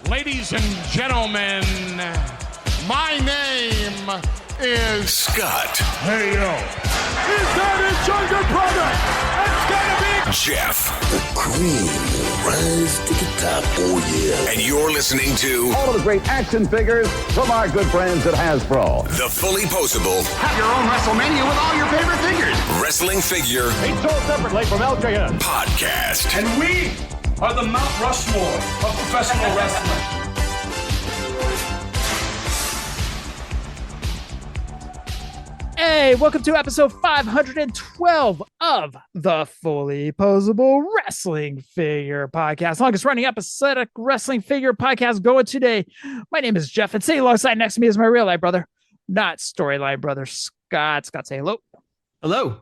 Ladies and gentlemen, my name is Scott. Hey, yo. Is that his younger brother? It's gonna be Jef. The cream will rise to the top. Oh, yeah. And you're listening to all of the great action figures from our good friends at Hasbro. The Fullyposeable. Have your own WrestleMania with all your favorite figures. Wrestling figure. Each sold separately from LJN. Podcast. And we are the Mount Rushmore of professional wrestling. Hey, welcome to episode 512 of the Fullyposeable Wrestling Figure Podcast. Longest running episodic wrestling figure podcast going today. My name is Jef, and sitting alongside next to me is my real life brother, not storyline brother, Scott. Scott, say hello. Hello.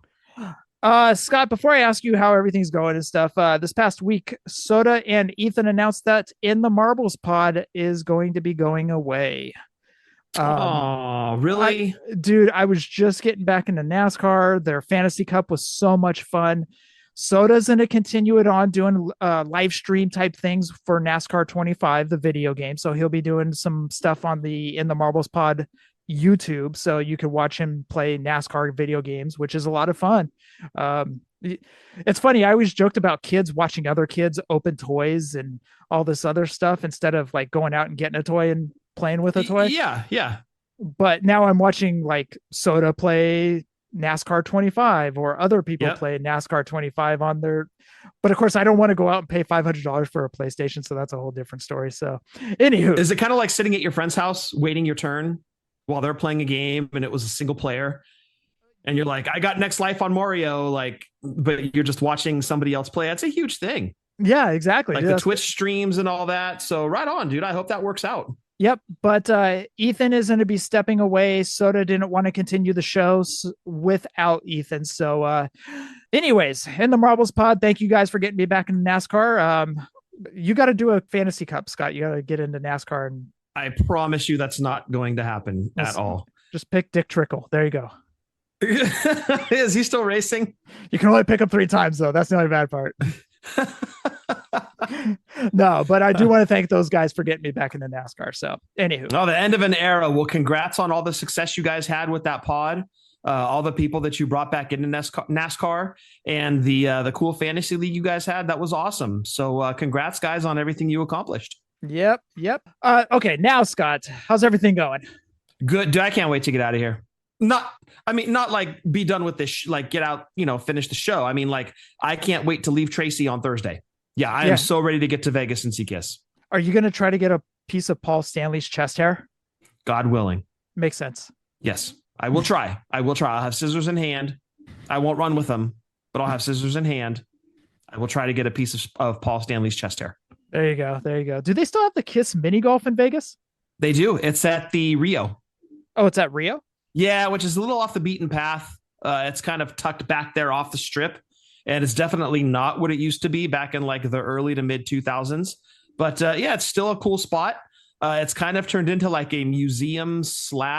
Scott, before I ask you how everything's going and stuff, this past week, Soda and Ethan announced that In the Marbles Pod is going to be going away. Oh, really? Dude, I was just getting back into NASCAR. Their Fantasy Cup was so much fun. Soda's going to continue it on doing live stream type things for NASCAR 25, the video game. So he'll be doing some stuff on the In the Marbles Pod YouTube, so you can watch him play NASCAR video games, which is a lot of fun. It's funny. I always joked about kids watching other kids open toys and all this other stuff instead of like going out and getting a toy and playing with a toy. Yeah. But now I'm watching like Soda play NASCAR 25 or other people play NASCAR 25 on their, but of course I don't want to go out and pay $500 for a PlayStation. So that's a whole different story. So anywho, is it kind of like sitting at your friend's house, waiting your turn while they're playing a game and it was a single player and you're like, I got next life on Mario, like, but you're just watching somebody else play. That's a huge thing. Yeah, exactly. Like the Twitch streams and all that. So right on, dude. I hope that works out. Yep. But Ethan is going to be stepping away. Soda didn't want to continue the shows without Ethan. So anyways, In the Marbles Pod, thank you guys for getting me back into NASCAR. You got to do a Fantasy Cup, Scott. You got to get into NASCAR. And I promise you that's not going to happen at all. Just pick Dick Trickle. There you go. Is he still racing? You can only pick him 3 times, though. That's the only bad part. No, but I do want to thank those guys for getting me back into NASCAR. So anywho. Oh, the end of an era. Well, congrats on all the success you guys had with that pod. All the people that you brought back into NASCAR and the cool fantasy league you guys had. That was awesome. So congrats, guys, on everything you accomplished. Yep. Okay, now, Scott, how's everything going? Good. Dude, I can't wait to get out of here. Not like be done with this, like get out, finish the show. I mean, like, I can't wait to leave Tracy on Thursday. Yeah, I am so ready to get to Vegas and see Kiss. Are you going to try to get a piece of Paul Stanley's chest hair? God willing. Makes sense. Yes, I will try. I'll have scissors in hand. I won't run with them, but I'll have scissors in hand. I will try to get a piece of Paul Stanley's chest hair. There you go. Do they still have the Kiss mini golf in Vegas? They do. It's at the Rio. Oh, it's at Rio? Yeah, which is a little off the beaten path. It's kind of tucked back there off the strip. And it's definitely not what it used to be back in like the early to mid 2000s. But it's still a cool spot. It's kind of turned into like a museum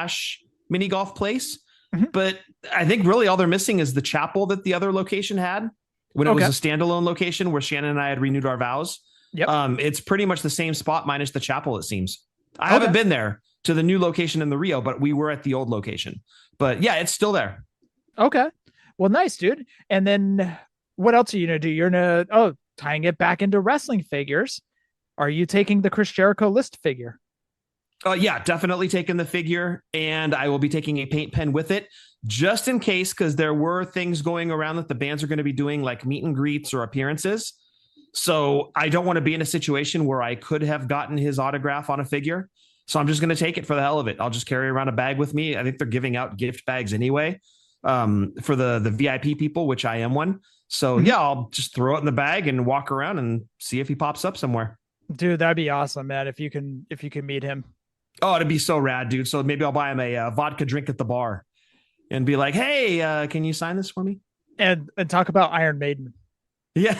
/ mini golf place. Mm-hmm. But I think really all they're missing is the chapel that the other location had when it was a standalone location where Shannon and I had renewed our vows. Yep. It's pretty much the same spot minus the chapel, it seems. I haven't been there to the new location in the Rio, but we were at the old location. But yeah, it's still there. Okay. Well, nice, dude. And then what else are you going to do? You're going to, tying it back into wrestling figures. Are you taking the Chris Jericho list figure? Yeah, definitely taking the figure. And I will be taking a paint pen with it just in case, because there were things going around that the bands are going to be doing like meet and greets or appearances. So I don't want to be in a situation where I could have gotten his autograph on a figure. So I'm just going to take it for the hell of it. I'll just carry around a bag with me. I think they're giving out gift bags anyway for the VIP people, which I am one. So yeah, I'll just throw it in the bag and walk around and see if he pops up somewhere. Dude, that'd be awesome, man. If you can meet him. Oh, it'd be so rad, dude. So maybe I'll buy him a vodka drink at the bar and be like, hey, can you sign this for me? And talk about Iron Maiden. Yeah.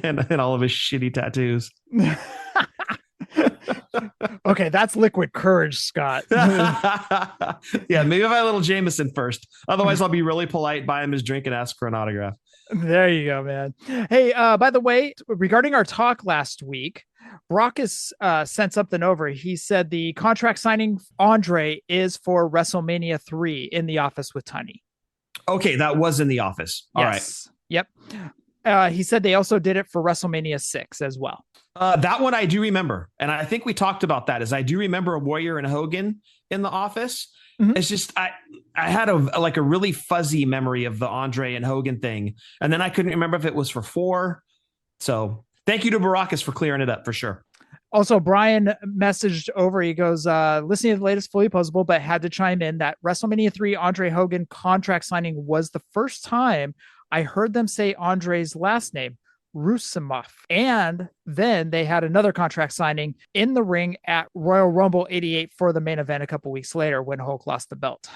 and all of his shitty tattoos. Okay, that's liquid courage, Scott. Yeah, maybe if I have a little Jameson first. Otherwise, I'll be really polite, buy him his drink, and ask for an autograph. There you go, man. Hey, by the way, regarding our talk last week, Brock has sent something over. He said the contract signing Andre is for WrestleMania 3 in the office with Tiny. Okay, that was in the office. All right. Yep. He said they also did it for WrestleMania 6 as well. That one I do remember. And I think we talked about that. Is I do remember a Warrior and Hogan in the office. Mm-hmm. It's just I had a really fuzzy memory of the Andre and Hogan thing. And then I couldn't remember if it was for 4. So thank you to Baracus for clearing it up for sure. Also, Brian messaged over. He goes, listening to the latest Fullyposeable, but had to chime in that WrestleMania 3 Andre Hogan contract signing was the first time I heard them say Andre's last name, Rusimov. And then they had another contract signing in the ring at Royal Rumble 88 for the main event a couple weeks later when Hulk lost the belt.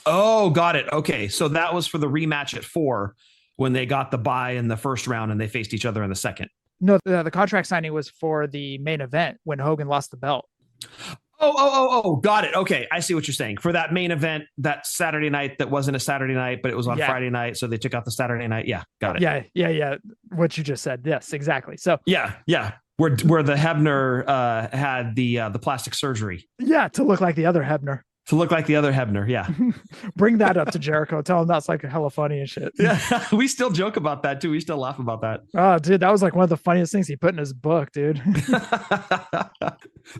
Oh, got it. Okay. So that was for the rematch at 4 when they got the bye in the first round and they faced each other in the second. No, the contract signing was for the main event when Hogan lost the belt. Oh, got it. Okay. I see what you're saying. For that main event, that Saturday night, that wasn't a Saturday night, but it was on Friday night. So they took out the Saturday night. Yeah. Got it. Yeah. What you just said. Yes, exactly. So yeah. Where the Hebner had the plastic surgery. Yeah. To look like the other Hebner. Yeah. Bring that up to Jericho. Tell him that's like hella funny and shit. Yeah. We still joke about that too. We still laugh about that. Oh, dude, that was like one of the funniest things he put in his book, dude.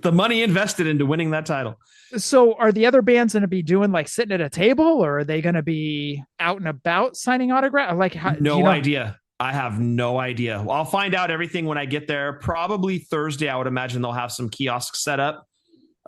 The money invested into winning that title. So are the other bands going to be doing like sitting at a table, or are they going to be out and about signing autographs? Like, no idea. I have no idea. Well, I'll find out everything when I get there. Probably Thursday. I would imagine they'll have some kiosks set up.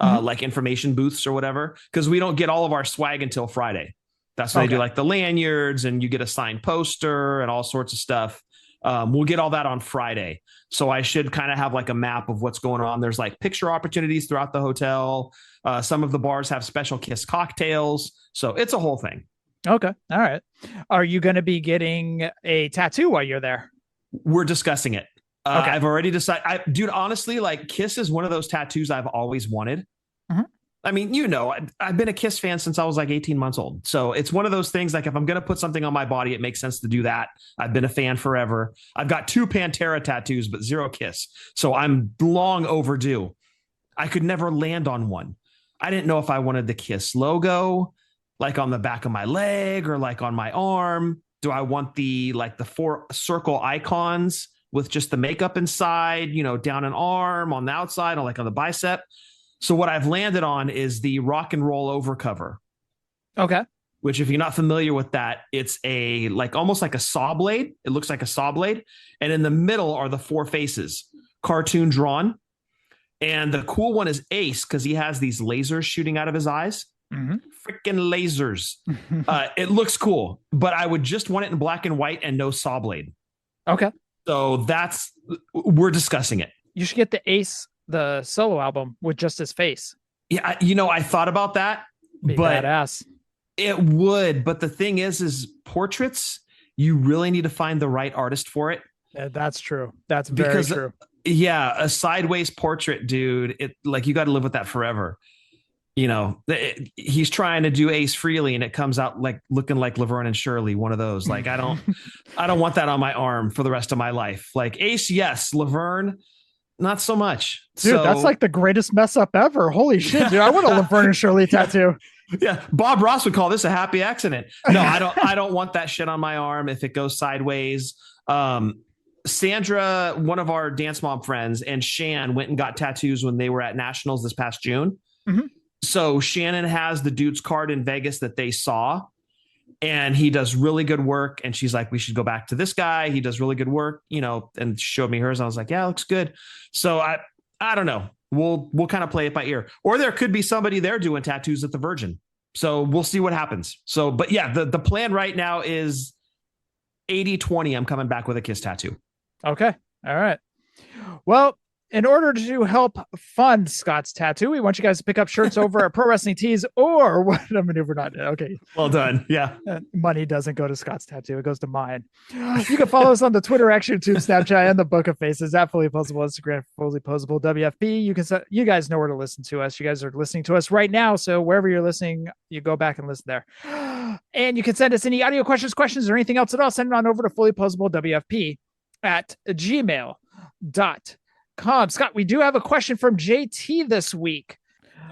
Like information booths or whatever, because we don't get all of our swag until Friday. That's when they do like the lanyards and you get a signed poster and all sorts of stuff. We'll get all that on Friday. So I should kind of have like a map of what's going on. There's like picture opportunities throughout the hotel. Some of the bars have special Kiss cocktails. So it's a whole thing. Okay. All right. Are you going to be getting a tattoo while you're there? We're discussing it. Okay. I've already decided. Dude, honestly, like Kiss is one of those tattoos I've always wanted. Mm-hmm. I mean, I've been a Kiss fan since I was like 18 months old. So it's one of those things, like if I'm going to put something on my body, it makes sense to do that. I've been a fan forever. I've got 2 Pantera tattoos, but 0 Kiss. So I'm long overdue. I could never land on one. I didn't know if I wanted the Kiss logo, like on the back of my leg or like on my arm. Do I want the 4 circle icons with just the makeup inside, down an arm, on the outside, or like on the bicep? So what I've landed on is the rock and roll overcover. Okay. Which, if you're not familiar with that, it's almost like a saw blade. It looks like a saw blade. And in the middle are the 4 faces, cartoon drawn. And the cool one is Ace, because he has these lasers shooting out of his eyes. Mm-hmm. Freaking lasers. It looks cool, but I would just want it in black and white and no saw blade. Okay. So we're discussing it. You should get the Ace, the solo album with just his face. Yeah. I thought about that, but badass. It would. But the thing is portraits, you really need to find the right artist for it. Yeah, that's true. That's very true. Yeah. A sideways portrait, dude, you got to live with that forever. He's trying to do Ace Frehley and it comes out like looking like Laverne and Shirley, one of those. Like, I don't want that on my arm for the rest of my life. Like Ace, yes. Laverne, not so much. Dude, that's like the greatest mess up ever. Holy shit, dude. I want a Laverne and Shirley tattoo. Yeah. Bob Ross would call this a happy accident. No, I don't want that shit on my arm if it goes sideways. Sandra, one of our dance mom friends, and Shan went and got tattoos when they were at Nationals this past June. Mm-hmm. So Shannon has the dude's card in Vegas that they saw, and he does really good work. And she's like, we should go back to this guy. He does really good work, and showed me hers. I was like, yeah, it looks good. So I don't know. We'll kind of play it by ear, or there could be somebody there doing tattoos at the Virgin. So we'll see what happens. So, but yeah, the plan right now is 80-20. I'm coming back with a Kiss tattoo. Okay. All right. Well, in order to help fund Scott's tattoo, we want you guys to pick up shirts over at Pro Wrestling Tees or what a maneuver not. Okay. Well done. Yeah. Money doesn't go to Scott's tattoo. It goes to mine. You can follow us on the Twitter, X, YouTube, Snapchat, and the Book of Faces at Fullyposeable, Instagram, Fullyposeable, WFP. You guys know where to listen to us. You guys are listening to us right now. So wherever you're listening, you go back and listen there. And you can send us any audio questions, or anything else at all. Send it on over to Fullyposeable WFP at gmail.com. JTGames.com. Scott, we do have a question from JT this week.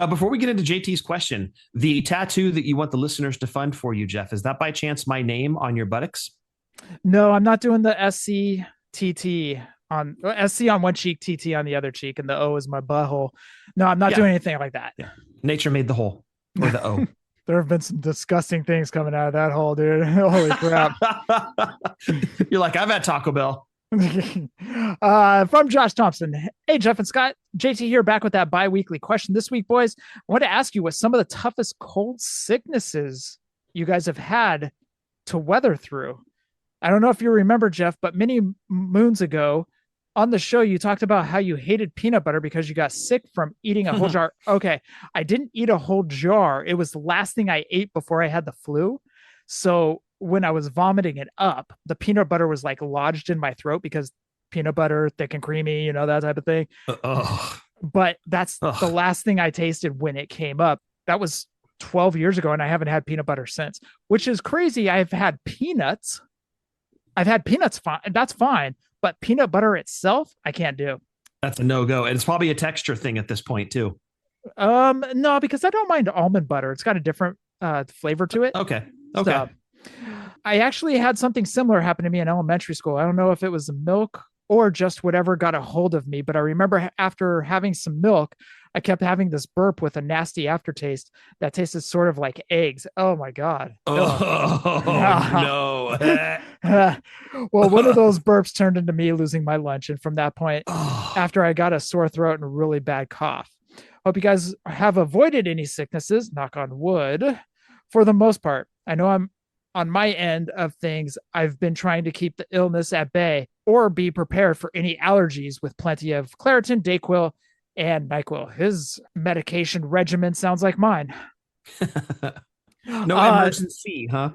Before we get into JT's question, the tattoo that you want the listeners to fund for you, Jeff, is that by chance my name on your buttocks? No, I'm not doing the SCTT on SC on one cheek, TT on the other cheek, and the O is my butthole. No, I'm not doing anything like that. Yeah. Nature made the hole, or the O. There have been some disgusting things coming out of that hole, dude. Holy crap. You're like, I've had Taco Bell. From Josh Thompson. Hey, Jef and Scott. JT here, back with that bi-weekly question this week, boys. I want to ask you what some of the toughest cold sicknesses you guys have had to weather through. I don't know if you remember, Jeff, but many moons ago on the show, you talked about how you hated peanut butter because you got sick from eating a whole jar. Okay, I didn't eat a whole jar. It was the last thing I ate before I had the flu. So when I was vomiting it up, the peanut butter was like lodged in my throat because peanut butter, thick and creamy, you know, that type of thing. But that's the last thing I tasted when it came up. That was 12 years ago, and I haven't had peanut butter since, which is crazy. I've had peanuts. Fine. That's fine. But peanut butter itself, I can't do. That's a no-go. And it's probably a texture thing at this point too. No, because I don't mind almond butter. It's got a different flavor to it. Okay. So, I actually had something similar happen to me in elementary school. I don't know if it was the milk or just whatever got a hold of me, but I remember after having some milk, I kept having this burp with a nasty aftertaste that tasted sort of like eggs. Oh my God. No. Well, one of those burps turned into me losing my lunch. And from that point, after I got a sore throat and a really bad cough. Hope you guys have avoided any sicknesses, knock on wood, for the most part. I know I'm on my end of things. I've been trying to keep the illness at bay or be prepared for any allergies with plenty of Claritin, Dayquil, and NyQuil. His medication regimen sounds like mine. No emergency, huh?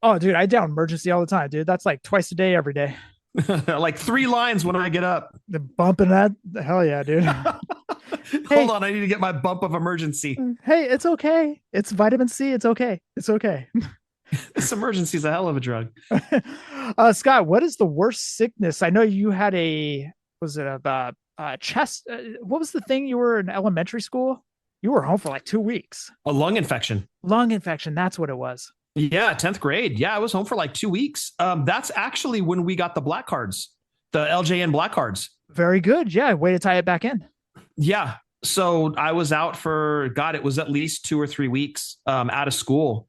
Oh, dude, I down emergency all the time, dude. That's like twice a day, every day. Like 3 lines when I get up. The bumping that. Hell yeah, dude. Hold on. I need to get my bump of emergency. Hey, it's okay. It's vitamin C. It's okay. It's okay. This emergency is a hell of a drug. Scott, what is the worst sickness? I know you had was it a chest? What was the thing you were in elementary school? You were home for like 2 weeks. A lung infection. Lung infection. That's what it was. Yeah. 10th grade. Yeah. I was home for like 2 weeks. That's actually when we got the black cards, the LJN black cards. Very good. Yeah. Way to tie it back in. Yeah. So I was out for, God, it was at least 2 or 3 weeks out of school.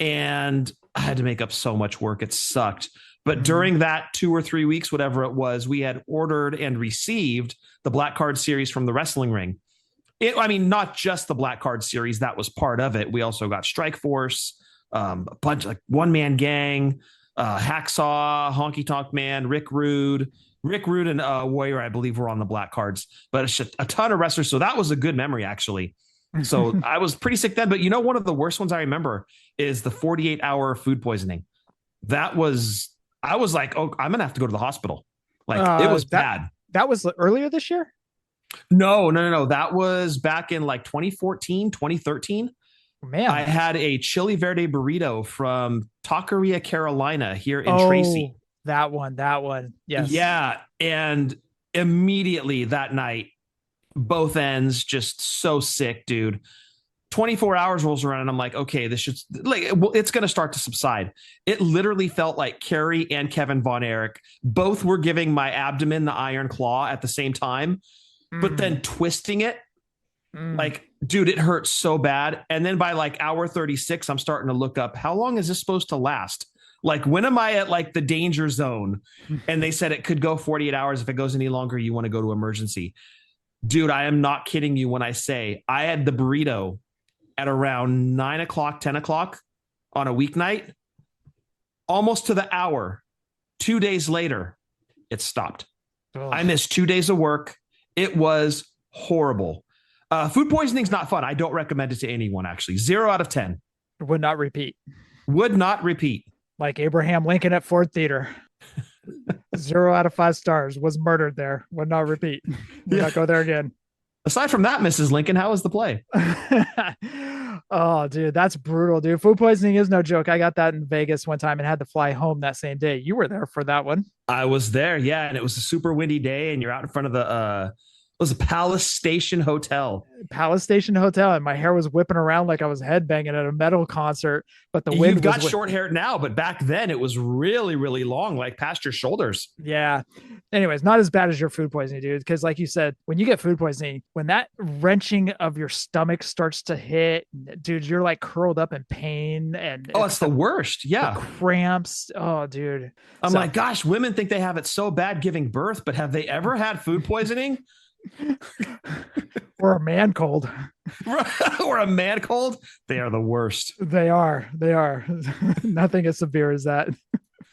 And I had to make up so much work. It sucked. But during that 2 or 3 weeks, whatever it was, we had ordered and received the black card series from the wrestling ring. Not just the black card series. That was part of it. We also got Strike Force, a bunch like One Man Gang, Hacksaw, Honky Tonk Man, Rick Rude and Warrior, I believe, were on the black cards, but it's just a ton of wrestlers. So that was a good memory, actually. So I was pretty sick then. But you know, one of the worst ones I remember is the 48-hour food poisoning. I was like, oh, I'm going to have to go to the hospital. Like it was bad. That was earlier this year? No. That was back in like 2014, 2013. Man, I had a chili verde burrito from Taqueria Carolina here in Tracy. That one. Yes. Yeah. And immediately that night, both ends just so sick, dude. 24 hours rolls around and I'm like, okay, this should it's going to start to subside. It literally felt like Kerry and Kevin Von Erich both were giving my abdomen the iron claw at the same time, but then twisting it. Like, dude, it hurts so bad. And then by like hour 36, I'm starting to look up, how long is this supposed to last? Like, when am I at like the danger zone? And they said it could go 48 hours. If it goes any longer, you want to go to emergency. Dude, I am not kidding you when I say I had the burrito at around 9 o'clock, 10 o'clock on a weeknight, almost to the hour. 2 days later, it stopped. I missed 2 days of work. It was horrible. Food poisoning is not fun. I don't recommend it to anyone, actually. 0 out of 10. Would not repeat. Would not repeat. Like Abraham Lincoln at Ford Theater. 0 out of 5 stars. Was murdered there. Would not repeat. Would not go there again. Aside from that, Mrs. Lincoln, how was the play? Oh, dude, that's brutal, dude. Food poisoning is no joke. I got that in Vegas one time and had to fly home that same day. You were there for that one. I was there, yeah, and it was a super windy day, and you're out in front of the it was a Palace Station Hotel. Palace Station Hotel, and my hair was whipping around like I was headbanging at a metal concert. But the wind You've got short hair now, but back then it was really, really long, like past your shoulders. Yeah. Anyways, not as bad as your food poisoning, dude. Because like you said, when you get food poisoning, when that wrenching of your stomach starts to hit, dude, you're like curled up in pain. And it's the worst. Yeah. The cramps. Oh, dude. I'm like, gosh, women think they have it so bad giving birth, but have they ever had food poisoning? Or a man cold. Or a man cold? They are the worst. They are. Nothing as severe as that.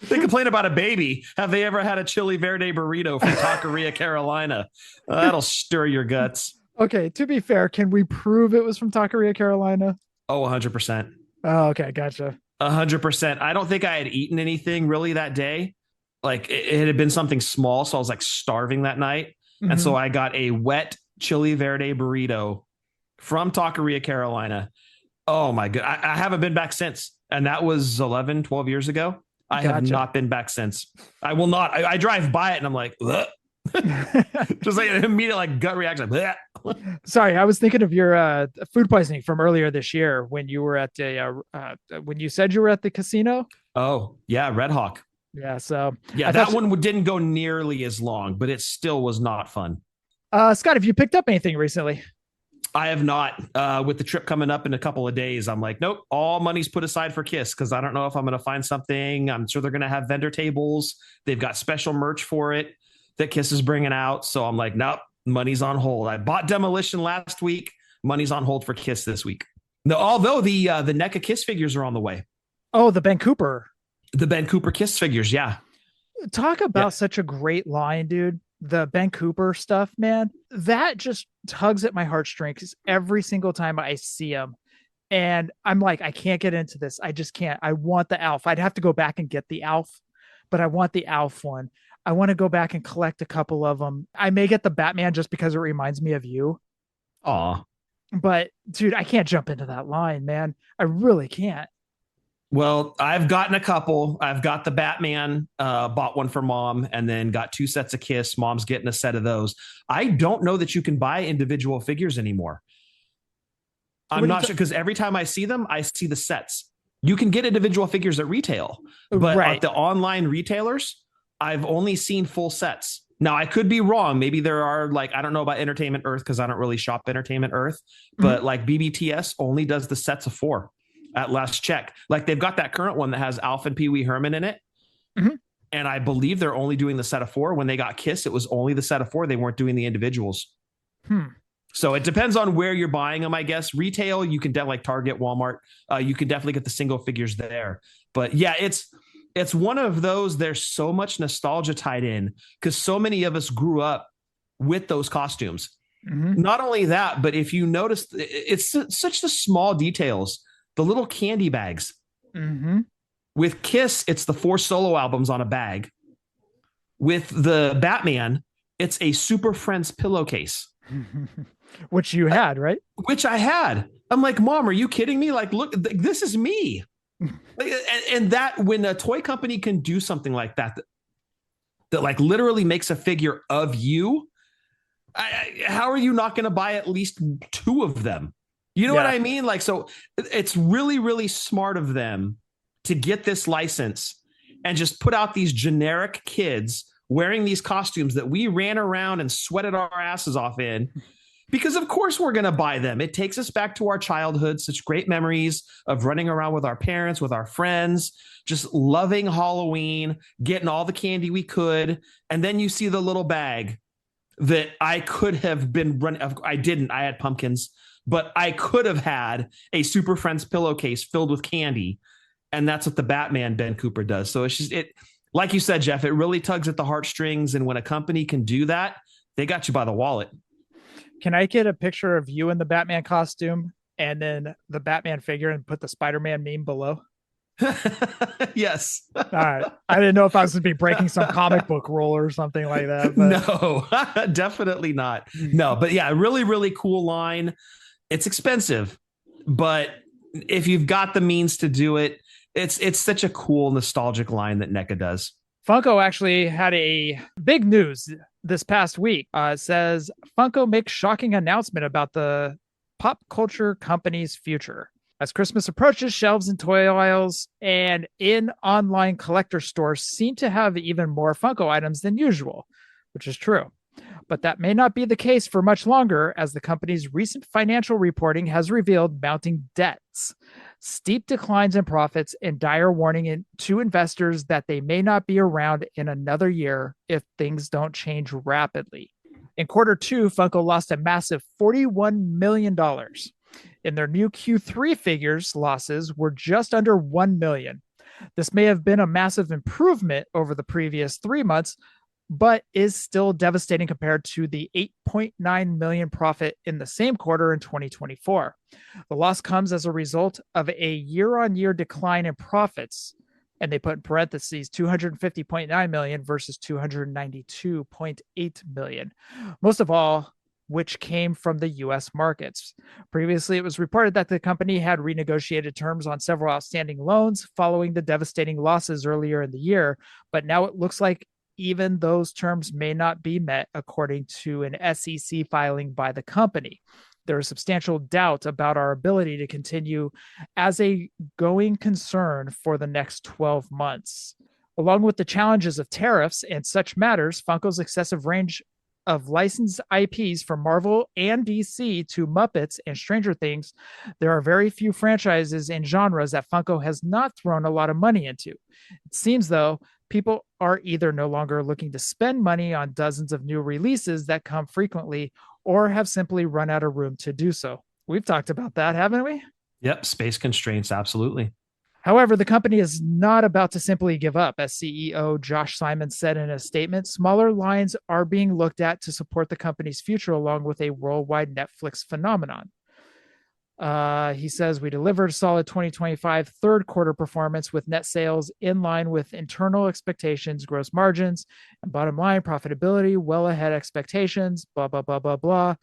They complain about a baby. Have they ever had a chili verde burrito from Taqueria, Carolina? That'll stir your guts. Okay, to be fair, can we prove it was from Taqueria, Carolina? Oh, 100%. Oh, okay, gotcha. 100%. I don't think I had eaten anything really that day. Like it had been something small, so I was like starving that night. Mm-hmm. And so I got a wet chili verde burrito from Taqueria, Carolina. Oh my God. I haven't been back since. And that was 11, 12 years ago. I have not been back since. I will not. I drive by it and I'm like, just like an immediate like gut reaction. Sorry, I was thinking of your food poisoning from earlier this year when you were at when you said you were at the casino. Oh yeah, Red Hawk. Yeah, so yeah, that one didn't go nearly as long, but it still was not fun. Scott, have you picked up anything recently? I have not. With the trip coming up in a couple of days, I'm like, nope, all money's put aside for Kiss because I don't know if I'm going to find something. I'm sure they're going to have vendor tables. They've got special merch for it that Kiss is bringing out. So I'm like, nope, money's on hold. I bought Demolition last week. Money's on hold for Kiss this week. No, although the NECA Kiss figures are on the way. Oh, the Ben Cooper. The Ben Cooper Kiss figures, yeah. Talk about such a great line, dude. The Ben Cooper stuff, man, that just tugs at my heartstrings every single time I see him. And I'm like, I can't get into this. I just can't. I want the Alf. I'd have to go back and get the Alf, but I want the Alf one. I want to go back and collect a couple of them. I may get the Batman just because it reminds me of you. Aw. But dude, I can't jump into that line, man. I really can't. Well, I've gotten a couple. I've got the Batman, bought one for Mom, and then got 2 sets of Kiss. Mom's getting a set of those. I don't know that you can buy individual figures anymore. I'm not sure because every time I see them, I see the sets. You can get individual figures at retail, but at the online retailers, I've only seen full sets. Now, I could be wrong. Maybe there are like, I don't know about Entertainment Earth because I don't really shop Entertainment Earth, but like BBTS only does the sets of 4. At last check. Like they've got that current one that has Alf and Pee Wee Herman in it. Mm-hmm. And I believe they're only doing the set of 4. When they got Kiss, it was only the set of 4. They weren't doing the individuals. So it depends on where you're buying them, I guess. Retail, you can like Target, Walmart. You can definitely get the single figures there. But yeah, it's one of those. There's so much nostalgia tied in because so many of us grew up with those costumes. Mm-hmm. Not only that, but if you notice, it's such the small details. The little candy bags. Mm-hmm. With Kiss, it's the 4 solo albums on a bag. With the Batman, it's a Super Friends pillowcase. Which you had, right? Which I had. I'm like, Mom, are you kidding me? Like, look, this is me. and that when a toy company can do something like that like literally makes a figure of you, how are you not going to buy at least 2 of them? You know what I mean? Like, so it's really, really smart of them to get this license and just put out these generic kids wearing these costumes that we ran around and sweated our asses off in, because of course we're going to buy them. It takes us back to our childhood, such great memories of running around with our parents, with our friends, just loving Halloween, getting all the candy we could. And then you see the little bag that I could have been running. I didn't. I had pumpkins. But I could have had a Super Friends pillowcase filled with candy. And that's what the Batman Ben Cooper does. So it's just, like you said, Jeff, it really tugs at the heartstrings. And when a company can do that, they got you by the wallet. Can I get a picture of you in the Batman costume and then the Batman figure and put the Spider-Man meme below? Yes. All right. I didn't know if I was going to be breaking some comic book rule or something like that. But. No, definitely not. No, but yeah, really, really cool line. It's expensive, but if you've got the means to do it, it's such a cool, nostalgic line that NECA does. Funko actually had a big news this past week. It says Funko makes shocking announcement about the pop culture company's future. As Christmas approaches, shelves in toy aisles and in online collector stores seem to have even more Funko items than usual, which is true. But that may not be the case for much longer, as the company's recent financial reporting has revealed mounting debts, steep declines in profits, and dire warning to investors that they may not be around in another year if things don't change rapidly. In quarter two, Funko lost a massive $41 million. In their new Q3 figures, losses were just under $1 million. This may have been a massive improvement over the previous 3 months, but is still devastating compared to the $8.9 million profit in the same quarter in 2024. The loss comes as a result of a year-on-year decline in profits, and they put in parentheses $250.9 million versus $292.8 million. Most of all, which came from the U.S. markets. Previously, it was reported that the company had renegotiated terms on several outstanding loans following the devastating losses earlier in the year, but now it looks like even those terms may not be met, according to an SEC filing by the company. There is substantial doubt about our ability to continue as a going concern for the next 12 months. Along with the challenges of tariffs and such matters, Funko's excessive range of licensed IPs from Marvel and DC to Muppets and Stranger Things, there are very few franchises and genres that Funko has not thrown a lot of money into. It seems, though, people are either no longer looking to spend money on dozens of new releases that come frequently, or have simply run out of room to do so. We've talked about that, haven't we? Yep, space constraints, absolutely. However, the company is not about to simply give up. As CEO Josh Simon said in a statement, smaller lines are being looked at to support the company's future, along with a worldwide Netflix phenomenon. He says, we delivered a solid 2025 third quarter performance with net sales in line with internal expectations, gross margins, and bottom line profitability well ahead expectations, blah, blah, blah, blah, blah.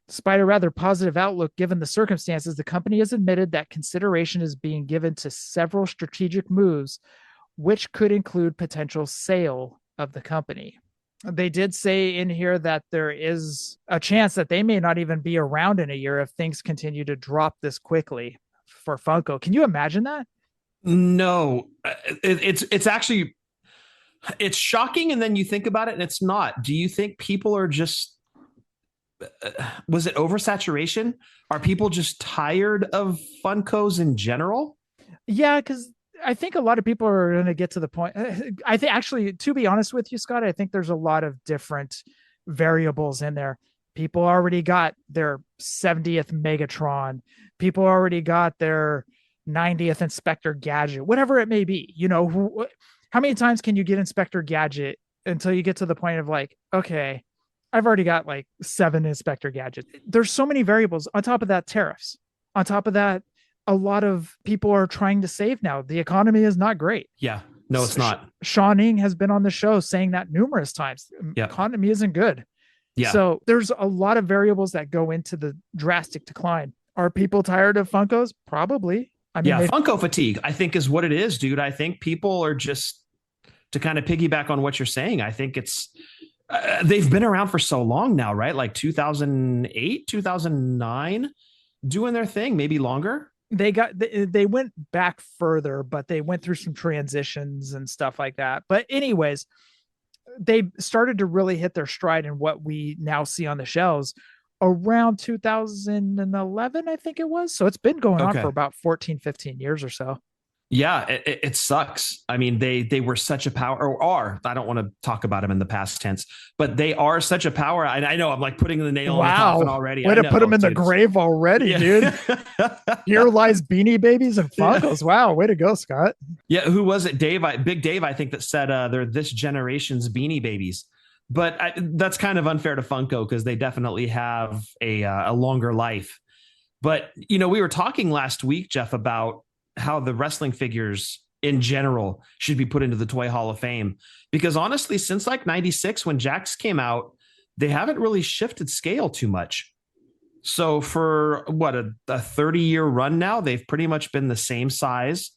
Despite a rather positive outlook given the circumstances, the company has admitted that consideration is being given to several strategic moves, which could include potential sale of the company. They did say in here that there is a chance that they may not even be around in a year if things continue to drop this quickly for Funko. Can you imagine that? No, it's actually, it's shocking. And then you think about it and it's not. Do you think people are just, was it oversaturation? Are people just tired of Funkos in general? Yeah, because I think a lot of people are going to get to the point. I think, actually, to be honest with you, Scott, I think there's a lot of different variables in there. People already got their 70th Megatron. People already got their 90th Inspector Gadget, whatever it may be. You know, how many times can you get Inspector Gadget until you get to the point of like, okay, I've already got like 7 Inspector Gadgets. There's so many variables. On top of that, tariffs. On top of that, a lot of people are trying to save now. The economy is not great. Yeah, no, it's not. Sean Ing has been on the show saying that numerous times. Yeah. Economy isn't good. Yeah. So there's a lot of variables that go into the drastic decline. Are people tired of Funkos? Probably. I mean, yeah, Funko fatigue, I think, is what it is, dude. I think people are just, to kind of piggyback on what you're saying, I think it's, they've been around for so long now, right? Like 2008, 2009, doing their thing, maybe longer. They went back further, but they went through some transitions and stuff like that. But anyways, they started to really hit their stride in what we now see on the shelves around 2011, I think it was. So it's been going on for about 14, 15 years or so. Yeah, it sucks. I mean, they were such a power, or are. I don't want to talk about them in the past tense, but they are such a power. I know I'm like putting the nail in the coffin already. Way to put them in the grave already, dude. Here lies Beanie Babies and Funkos. Wow, way to go, Scott. Yeah, who was it? Big Dave, I think, that said they're this generation's Beanie Babies. But that's kind of unfair to Funko because they definitely have a longer life. But, you know, we were talking last week, Jeff, about how the wrestling figures in general should be put into the Toy Hall of Fame. Because honestly, since like 96, when Jakks came out, they haven't really shifted scale too much. So for what, a 30-year run now, they've pretty much been the same size.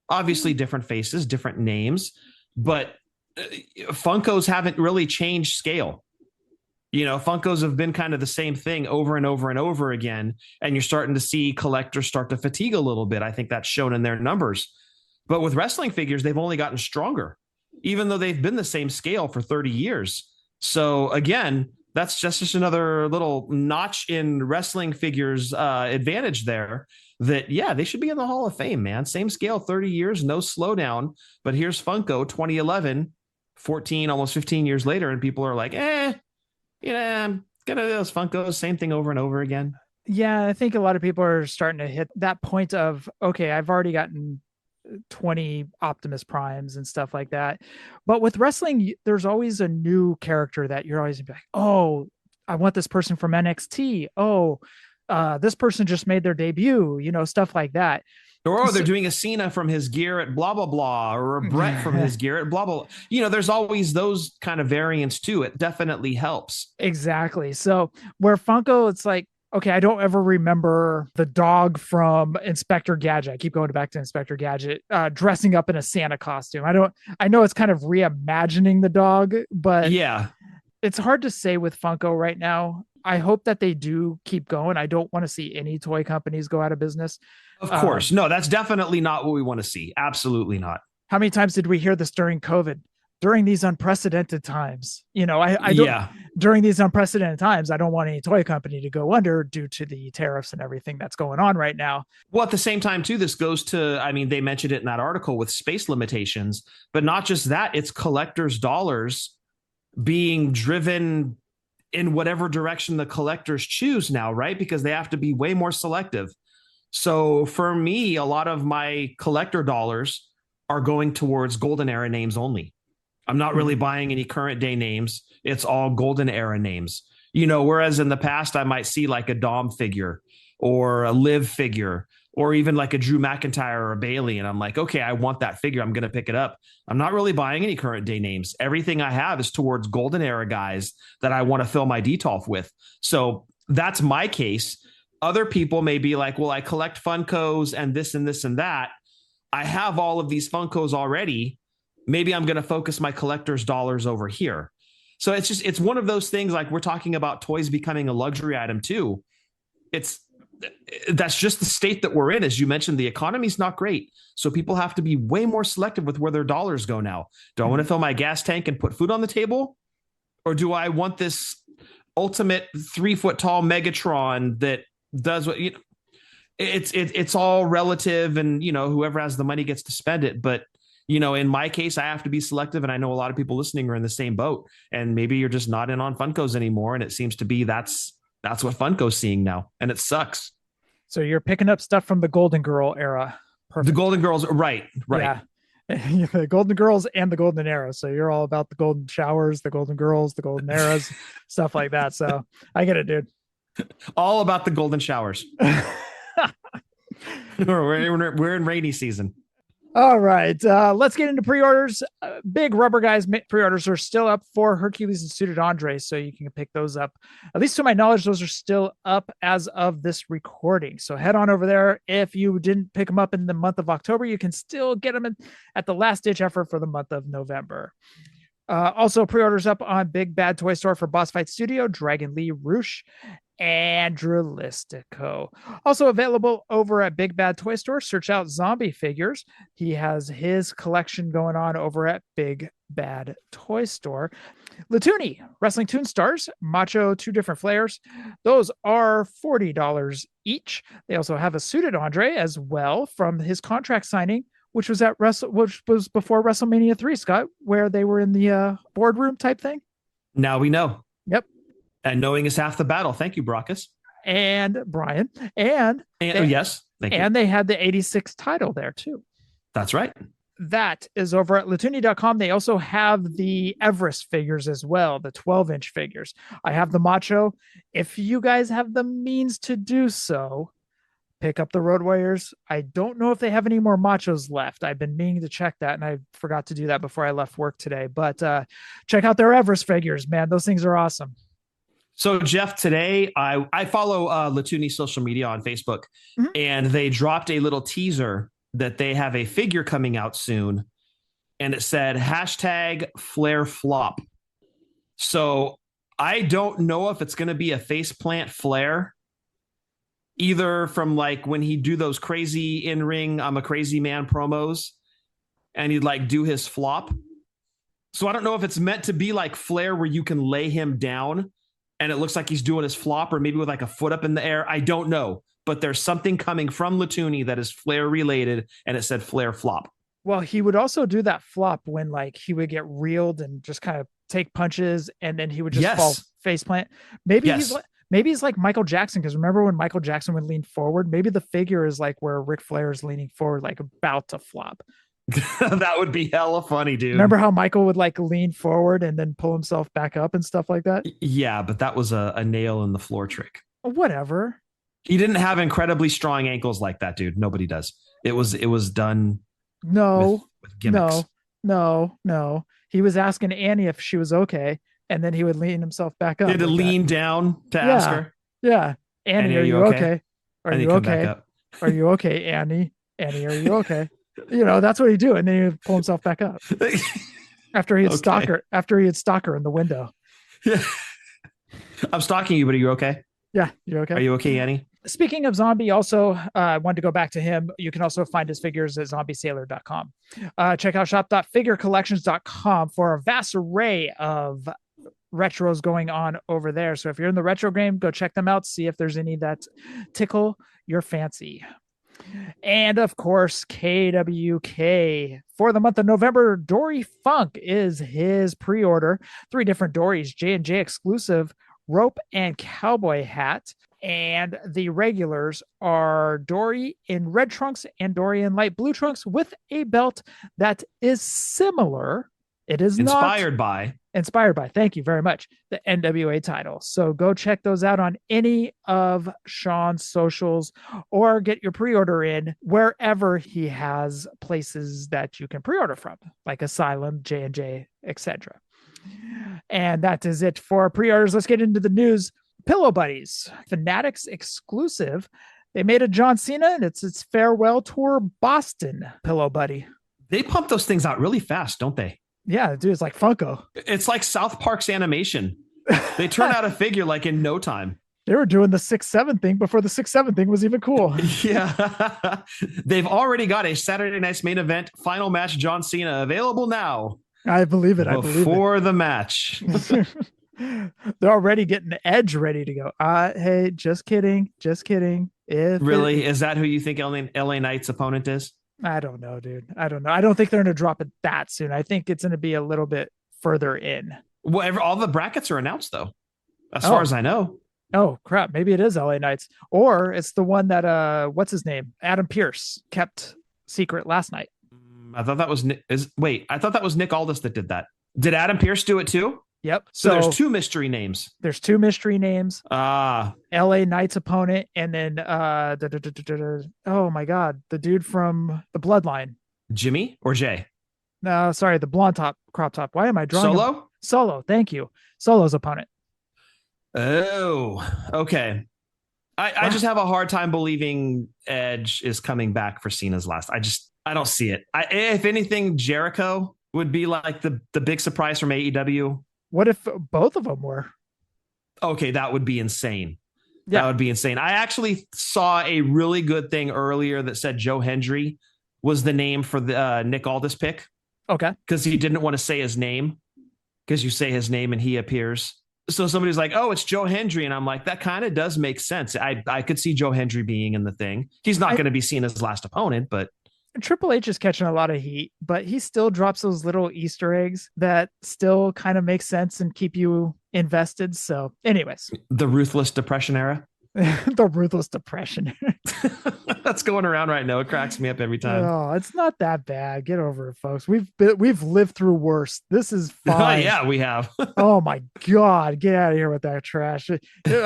Obviously different faces, different names, but Funkos haven't really changed scale. You know, Funkos have been kind of the same thing over and over and over again. And you're starting to see collectors start to fatigue a little bit. I think that's shown in their numbers. But with wrestling figures, they've only gotten stronger, even though they've been the same scale for 30 years. So again, that's just another little notch in wrestling figures advantage there that, yeah, they should be in the Hall of Fame, man. Same scale, 30 years, no slowdown. But here's Funko 2011, 14, almost 15 years later. And people are like, I'm gonna do those Funkos, same thing over and over again. Yeah, I think a lot of people are starting to hit that point of, okay, I've already gotten 20 Optimus Primes and stuff like that. But with wrestling, there's always a new character that you're always gonna be like, oh, I want this person from NXT. Oh, this person just made their debut, you know, stuff like that. Or they're doing a Cena from his gear at blah, blah, blah, or a Brett from his gear at blah, blah, blah. You know, there's always those kind of variants too. It definitely helps. Exactly. So where Funko, it's like, okay, I don't ever remember the dog from Inspector Gadget. I keep going back to Inspector Gadget, dressing up in a Santa costume. I know it's kind of reimagining the dog, but yeah, it's hard to say with Funko right now. I hope that they do keep going. I don't want to see any toy companies go out of business. Of course. No, that's definitely not what we want to see. Absolutely not. How many times did we hear this during COVID? During these unprecedented times, you know, I don't, during these unprecedented times, I don't want any toy company to go under due to the tariffs and everything that's going on right now. Well, at the same time, too, this goes to, I mean, they mentioned it in that article with space limitations, but not just that, it's collectors' dollars being driven in whatever direction the collectors choose now, right? Because they have to be way more selective. So for me, a lot of my collector dollars are going towards golden era names only. I'm not really buying any current day names. It's all golden era names, you know, whereas in the past, I might see like a Dom figure or a Liv figure, or even like a Drew McIntyre or a Bailey. And I'm like, okay, I want that figure. I'm going to pick it up. I'm not really buying any current day names. Everything I have is towards golden era guys that I want to fill my DTOLF with. So that's my case. Other people may be like, well, I collect Funkos and this and this and that. I have all of these Funkos already. Maybe I'm going to focus my collector's dollars over here. So it's one of those things, like we're talking about toys becoming a luxury item too. That's just the state that we're in. As you mentioned, the economy's not great. So people have to be way more selective with where their dollars go now. Do I want to fill my gas tank and put food on the table? Or do I want this ultimate 3-foot tall Megatron that does what, you know, it's all relative, and, you know, whoever has the money gets to spend it. But, you know, in my case, I have to be selective, and I know a lot of people listening are in the same boat, and maybe you're just not in on Funkos anymore. And it seems to be that's what Funko's seeing now, and it sucks. So you're picking up stuff from the Golden Girl era. Perfect. The Golden Girls, right. Yeah. The Golden Girls and the Golden Era. So you're all about the Golden Showers, the Golden Girls, the Golden Eras, stuff like that. So I get it, dude. All about the Golden Showers. We're in rainy season. All right, let's get into pre-orders. Big Rubber Guys pre-orders are still up for Hercules and Suited Andre, so you can pick those up. At least to my knowledge, those are still up as of this recording. So head on over there. If you didn't pick them up in the month of October, you can still get them at the last-ditch effort for the month of November. Also, pre-orders up on Big Bad Toy Store for Boss Fight Studio, Dragon Lee Roosh, and Dralistico. Also available over at Big Bad Toy Store. Search out Zombie Figures. He has his collection going on over at Big Bad Toy Store. Latuni, Wrestling Toon Stars, Macho, 2 different flares. Those are $40 each. They also have a Suited Andre as well from his contract signing, which was before WrestleMania 3, Scott, where they were in the boardroom type thing. Now we know. Yep. And knowing is half the battle. Thank you, Brockus. And Brian. And yes, thank you. And they had the 86 title there too. That's right. That is over at Latuni.com. They also have the Everest figures as well, the 12-inch figures. I have the Macho. If you guys have the means to do so, pick up the Road Warriors. I don't know if they have any more machos left. I've been meaning to check that, and I forgot to do that before I left work today. But check out their Everest figures, man. Those things are awesome. So, Jeff, today I follow Latuni social media on Facebook, and they dropped a little teaser that they have a figure coming out soon, and it said #Flair Flop. So I don't know if it's going to be a faceplant Flair, either from like when he do those crazy in-ring I'm a crazy man promos and he'd like do his flop. So I don't know if it's meant to be like Flair where you can lay him down and it looks like he's doing his flop, or maybe with like a foot up in the air. I don't know, but there's something coming from Latuni that is Flair related, and it said Flair Flop. Well, he would also do that flop when like he would get reeled and just kind of take punches, and then he would just fall face plant. Maybe he's like Michael Jackson, because remember when Michael Jackson would lean forward? Maybe the figure is like where Ric Flair is leaning forward, like about to flop. That would be hella funny, dude. Remember how Michael would like lean forward and then pull himself back up and stuff like that? Yeah, but that was a nail in the floor trick. Whatever. He didn't have incredibly strong ankles like that, dude. Nobody does. It was done. No, with gimmicks. No. He was asking Annie if she was okay, and then he would lean himself back up. He had to lean down to ask her. Yeah. Annie, are you okay? Are you okay? Are you okay, Annie? Annie, are you okay? You know, that's what he'd do. And then he would pull himself back up after he had stalk her in the window. Yeah. I'm stalking you, but are you okay? Yeah. You're okay. Are you okay, Annie? Speaking of Zombie, also, I wanted to go back to him. You can also find his figures at zombiesailor.com. Check out shop.figurecollections.com for a vast array of retros going on over there. So if you're in the retro game, go check them out. See if there's any that tickle your fancy. And of course, KWK for the month of November. Dory Funk is his pre-order. 3 different Dories, J&J exclusive rope and cowboy hat. And the regulars are Dory in red trunks and Dory in light blue trunks with a belt that is similar. It is inspired by. Thank you very much. The NWA title. So go check those out on any of Sean's socials, or get your pre-order in wherever he has places that you can pre-order from, like Asylum, J&J, etc. And that is it for pre-orders. Let's get into the news. Pillow Buddies, Fanatics exclusive. They made a John Cena, and it's its farewell tour Boston Pillow Buddy. They pump those things out really fast, don't they? Yeah, dude, it's like Funko. It's like South Park's animation. They turn out a figure like in no time. They were doing the 6'7" thing before the 6'7" thing was even cool. Yeah. They've already got a Saturday Night's Main Event final match John Cena available now. I believe it. Before the match. They're already getting the Edge ready to go. Hey, just kidding. Is that who you think LA Knight's opponent is? I don't know, dude. I don't know. I don't think they're going to drop it that soon. I think it's going to be a little bit further in. Well, all the brackets are announced, though, as far as I know. Oh, crap. Maybe it is LA Knights. Or it's the one that, what's his name? Adam Pearce kept secret last night. I thought that was Nick Aldis that did that. Did Adam Pearce do it too? Yep. So there's 2 mystery names. There's 2 mystery names. LA Knight's opponent, and then oh my god, the dude from the Bloodline. Jimmy or Jay? No, sorry, the blonde crop top. Why am I drawing Solo? Solo, thank you. Solo's opponent. Oh, okay. I just have a hard time believing Edge is coming back for Cena's last. I don't see it. If anything, Jericho would be like the big surprise from AEW. What if both of them were? Okay, that would be insane. Yeah. That would be insane. I actually saw a really good thing earlier that said Joe Hendry was the name for the Nick Aldis pick. Okay. Because he didn't want to say his name, because you say his name and he appears. So somebody's like, oh, it's Joe Hendry. And I'm like, that kind of does make sense. I could see Joe Hendry being in the thing. He's not going to be seen as his last opponent, but Triple H is catching a lot of heat, but he still drops those little Easter eggs that still kind of make sense and keep you invested. So anyways, the Ruthless Depression era. The Ruthless Depression. that's going around right now. It cracks me up every time. Oh, it's not that bad. Get over it, folks. We've lived through worse. This is fine. Yeah, we have. Oh my God, get out of here with that trash. A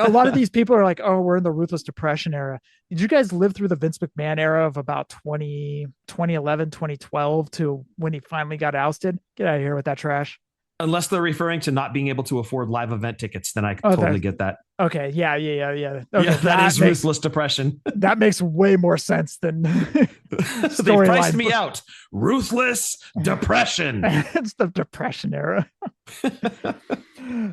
lot of these people are like, oh, we're in the ruthless depression era. Did you guys live through the Vince McMahon era of about 2011, 2012 to when he finally got ousted? Get out of here with that trash. Unless they're referring to not being able to afford live event tickets, then I totally get that. Okay, yeah. Okay, yeah, that is ruthless depression. That makes way more sense than they priced me out. Ruthless depression. It's the depression era.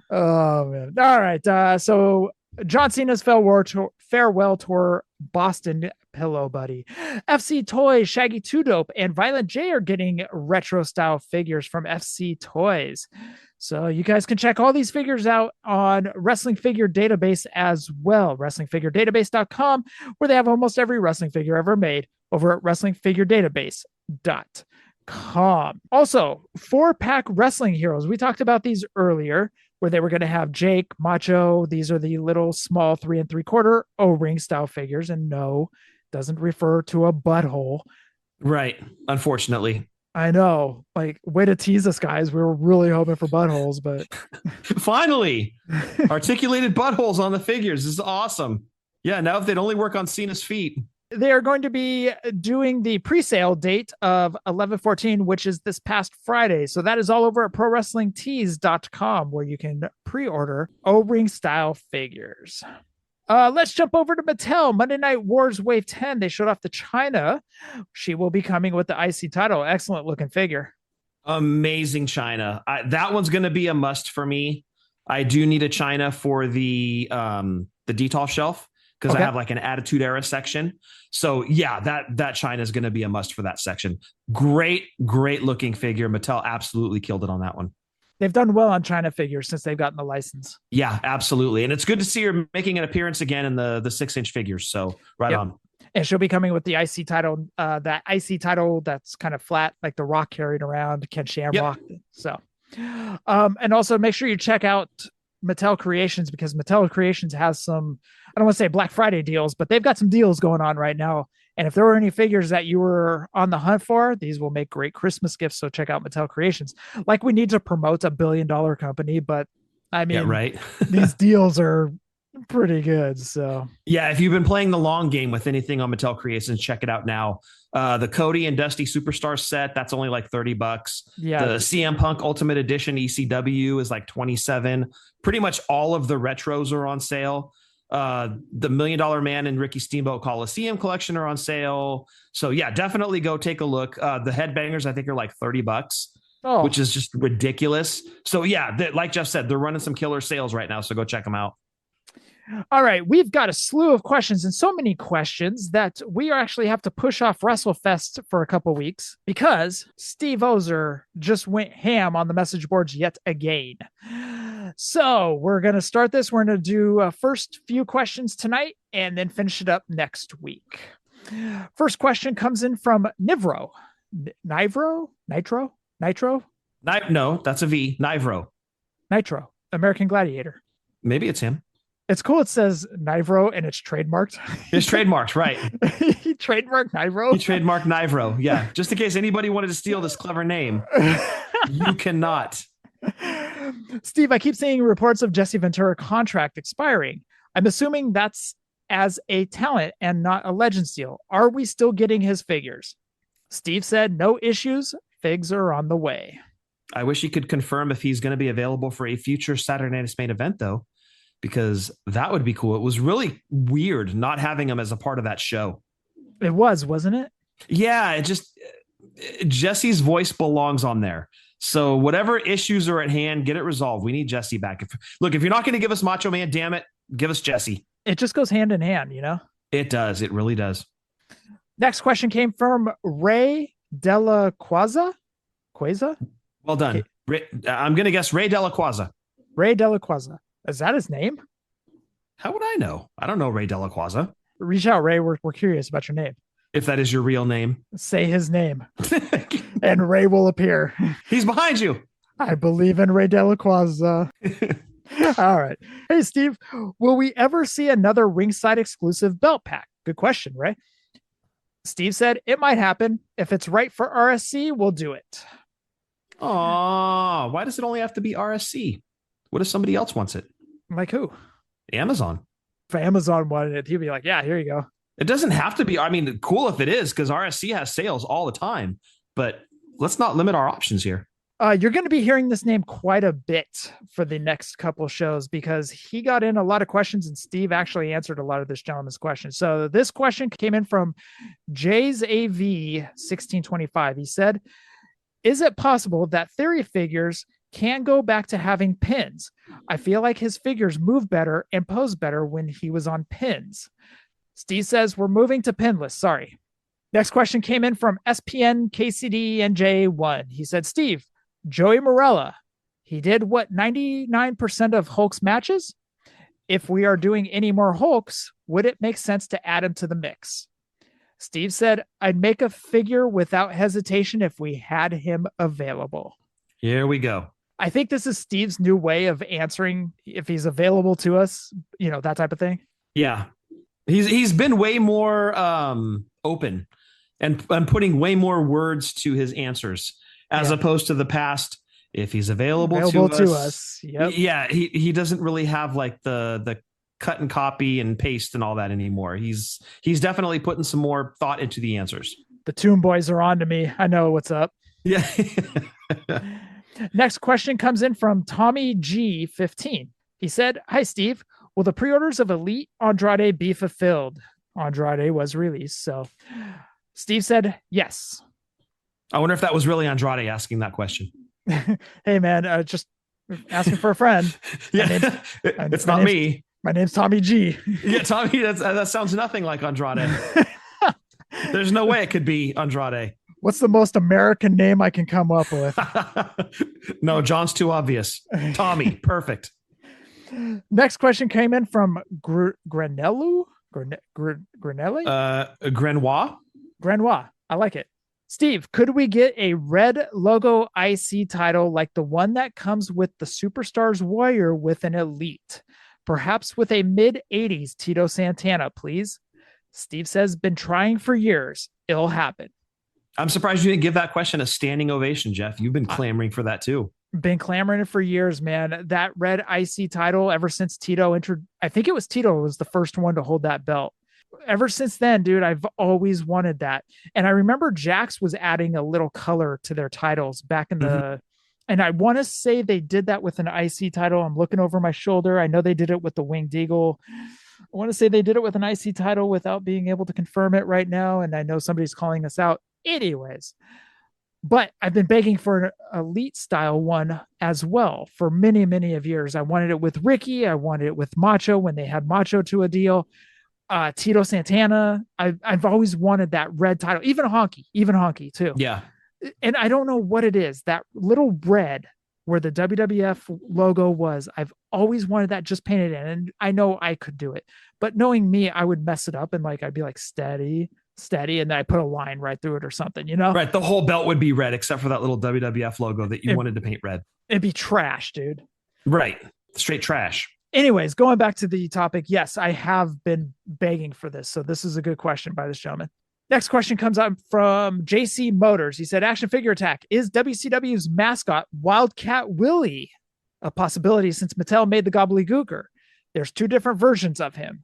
Oh man! All right, so John Cena's farewell tour, Boston Pillow Buddy, FC Toys, Shaggy Two Dope, and Violent J are getting retro style figures from FC Toys. So you guys can check all these figures out on Wrestling Figure Database as well. WrestlingFigureDatabase.com, where they have almost every wrestling figure ever made over at WrestlingFigureDatabase.com. Also, 4-pack wrestling heroes. We talked about these earlier, where they were going to have Jake, Macho. These are the little small 3 3/4 O-ring style figures. And no, doesn't refer to a butthole. Right. Unfortunately. I know. Like, way to tease us, guys. We were really hoping for buttholes, but finally, articulated buttholes on the figures. This is awesome. Yeah. Now if they'd only work on Cena's feet. They are going to be doing the pre-sale date of 11/14, which is this past Friday. So that is all over at ProWrestlingTees.com, where you can pre-order O-ring style figures. Let's jump over to Mattel. Monday Night Wars Wave 10. They showed off the Chyna. She will be coming with the IC title. Excellent looking figure. Amazing Chyna. That one's going to be a must for me. I do need a Chyna for the DTOL shelf, because I have like an Attitude Era section. So yeah, that Chyna is going to be a must for that section. Great looking figure. Mattel absolutely killed it on that one. They've done well on Chyna figures since they've gotten the license. Yeah, absolutely. And it's good to see her making an appearance again in the 6-inch figures. So right on. And she'll be coming with the IC title, that IC title that's kind of flat, like the Rock carried around, Ken Shamrock. Yep. So, and also make sure you check out Mattel Creations, because Mattel Creations has some, I don't want to say Black Friday deals, but they've got some deals going on right now. And if there were any figures that you were on the hunt for, these will make great Christmas gifts. So check out Mattel Creations. Like, we need to promote $1 billion company, but I mean, right. These deals are pretty good. So yeah, if you've been playing the long game with anything on Mattel Creations, check it out now. The Cody and Dusty Superstar set, that's only like $30. Yeah. The CM Punk Ultimate Edition ECW is like $27. Pretty much all of the retros are on sale. The $1 Million Man and Ricky Steamboat Coliseum collection are on sale. So yeah, definitely go take a look. The Headbangers, I think, are like $30, which is just ridiculous. So yeah, like Jeff said, they're running some killer sales right now. So go check them out. All right, we've got a slew of questions, and so many questions that we actually have to push off WrestleFest for a couple weeks, because Steve Ozer just went ham on the message boards yet again. So we're going to start this. We're going to do first few questions tonight and then finish it up next week. First question comes in from Nitro. No, that's a V. Nitro, American Gladiator. Maybe it's him. It's cool. It says Nivro and it's trademarked. It's trademarked, right? He trademarked Nivro. He trademarked Nivro. Yeah. Just in case anybody wanted to steal this clever name, you cannot. Steve, I keep seeing reports of Jesse Ventura contract expiring. I'm assuming that's as a talent and not a Legends deal. Are we still getting his figures? Steve said, no issues. Figs are on the way. I wish he could confirm if he's going to be available for a future Saturday Night's Main Event, though, because that would be cool. It was really weird not having him as a part of that show. It was, wasn't it? Yeah, Jesse's voice belongs on there. So whatever issues are at hand, get it resolved. We need Jesse back. If you're not going to give us Macho Man, damn it, give us Jesse. It just goes hand in hand, you know? It does. It really does. Next question came from Ray Della Quaza. Well done. Okay. I'm going to guess Ray Della Quaza. Ray Della Quaza. Is that his name? How would I know? I don't know Ray Della Quaza. Reach out, Ray. We're curious about your name. If that is your real name. Say his name. And Ray will appear. He's behind you. I believe in Ray Della Quaza. All right. Hey, Steve, will we ever see another ringside exclusive belt pack? Good question, Ray. Steve said, it might happen. If it's right for RSC, we'll do it. Oh, why does it only have to be RSC? What if somebody else wants it? Like who? Amazon. If Amazon wanted it, he'd be like, yeah, here you go. It doesn't have to be. I mean, cool if it is, because RSC has sales all the time, but let's not limit our options here. You're going to be hearing this name quite a bit for the next couple shows because he got in a lot of questions and Steve actually answered a lot of this gentleman's questions. So this question came in from Jay's AV 1625. He said, is it possible that Theory figures can go back to having pins? I feel like his figures move better and pose better when he was on pins. Steve says, we're moving to pinless. Sorry. Next question came in from SPN KCD NJ1. He said, Steve, Joey Morella, he did what, 99% of Hulk's matches? If we are doing any more Hulks, would it make sense to add him to the mix? Steve said, I'd make a figure without hesitation if we had him available. Here we go. I think this is Steve's new way of answering if he's available to us, that type of thing. Yeah. He's been way more open and putting way more words to his answers as opposed to the past. If he's available to us. Yep. Yeah. He doesn't really have like the cut and copy and paste and all that anymore. He's definitely putting some more thought into the answers. The Toon Boys are on to me. I know what's up. Yeah. Next question comes in from Tommy G15. He said, hi, Steve. Will the pre-orders of Elite Andrade be fulfilled? Andrade was released. So Steve said, yes. I wonder if that was really Andrade asking that question. Hey, man, just asking for a friend. Yeah, it's not me. My name's Tommy G. Yeah, Tommy, that sounds nothing like Andrade. There's no way it could be Andrade. What's the most American name I can come up with? No, John's too obvious. Tommy, perfect. Next question came in from Granelli? Grenois. I like it. Steve, could we get a red logo IC title like the one that comes with the Superstars Warrior with an Elite? Perhaps with a mid-80s Tito Santana, please. Steve says, been trying for years. It'll happen. I'm surprised you didn't give that question a standing ovation, Jeff. You've been clamoring for that too. Been clamoring for years, man. That red IC title, ever since Tito entered, I think it was Tito was the first one to hold that belt. Ever since then, dude, I've always wanted that. And I remember Jax was adding a little color to their titles back in the, and I want to say they did that with an IC title. I'm looking over my shoulder. I know they did it with the Winged Eagle. I want to say they did it with an IC title without being able to confirm it right now. And I know somebody's calling us out. Anyways, but I've been begging for an Elite style one as well for many, many of years. I wanted it with Ricky. I wanted it with Macho when they had Macho to a deal. Tito Santana. I've always wanted that red title, even Honky too. Yeah. And I don't know what it is, that little red where the WWF logo was. I've always wanted that just painted in, and I know I could do it, but knowing me, I would mess it up and I'd be like steady, and then I put a line right through it or something, Right. The whole belt would be red except for that little WWF logo that you wanted to paint red. It'd be trash, dude. Right. Straight trash. Anyways, going back to the topic, yes, I have been begging for this. So this is a good question by this gentleman. Next question comes up from JC Motors. He said, Action Figure Attack, is WCW's mascot Wildcat Willie a possibility since Mattel made the gobbledygooker? There's two different versions of him.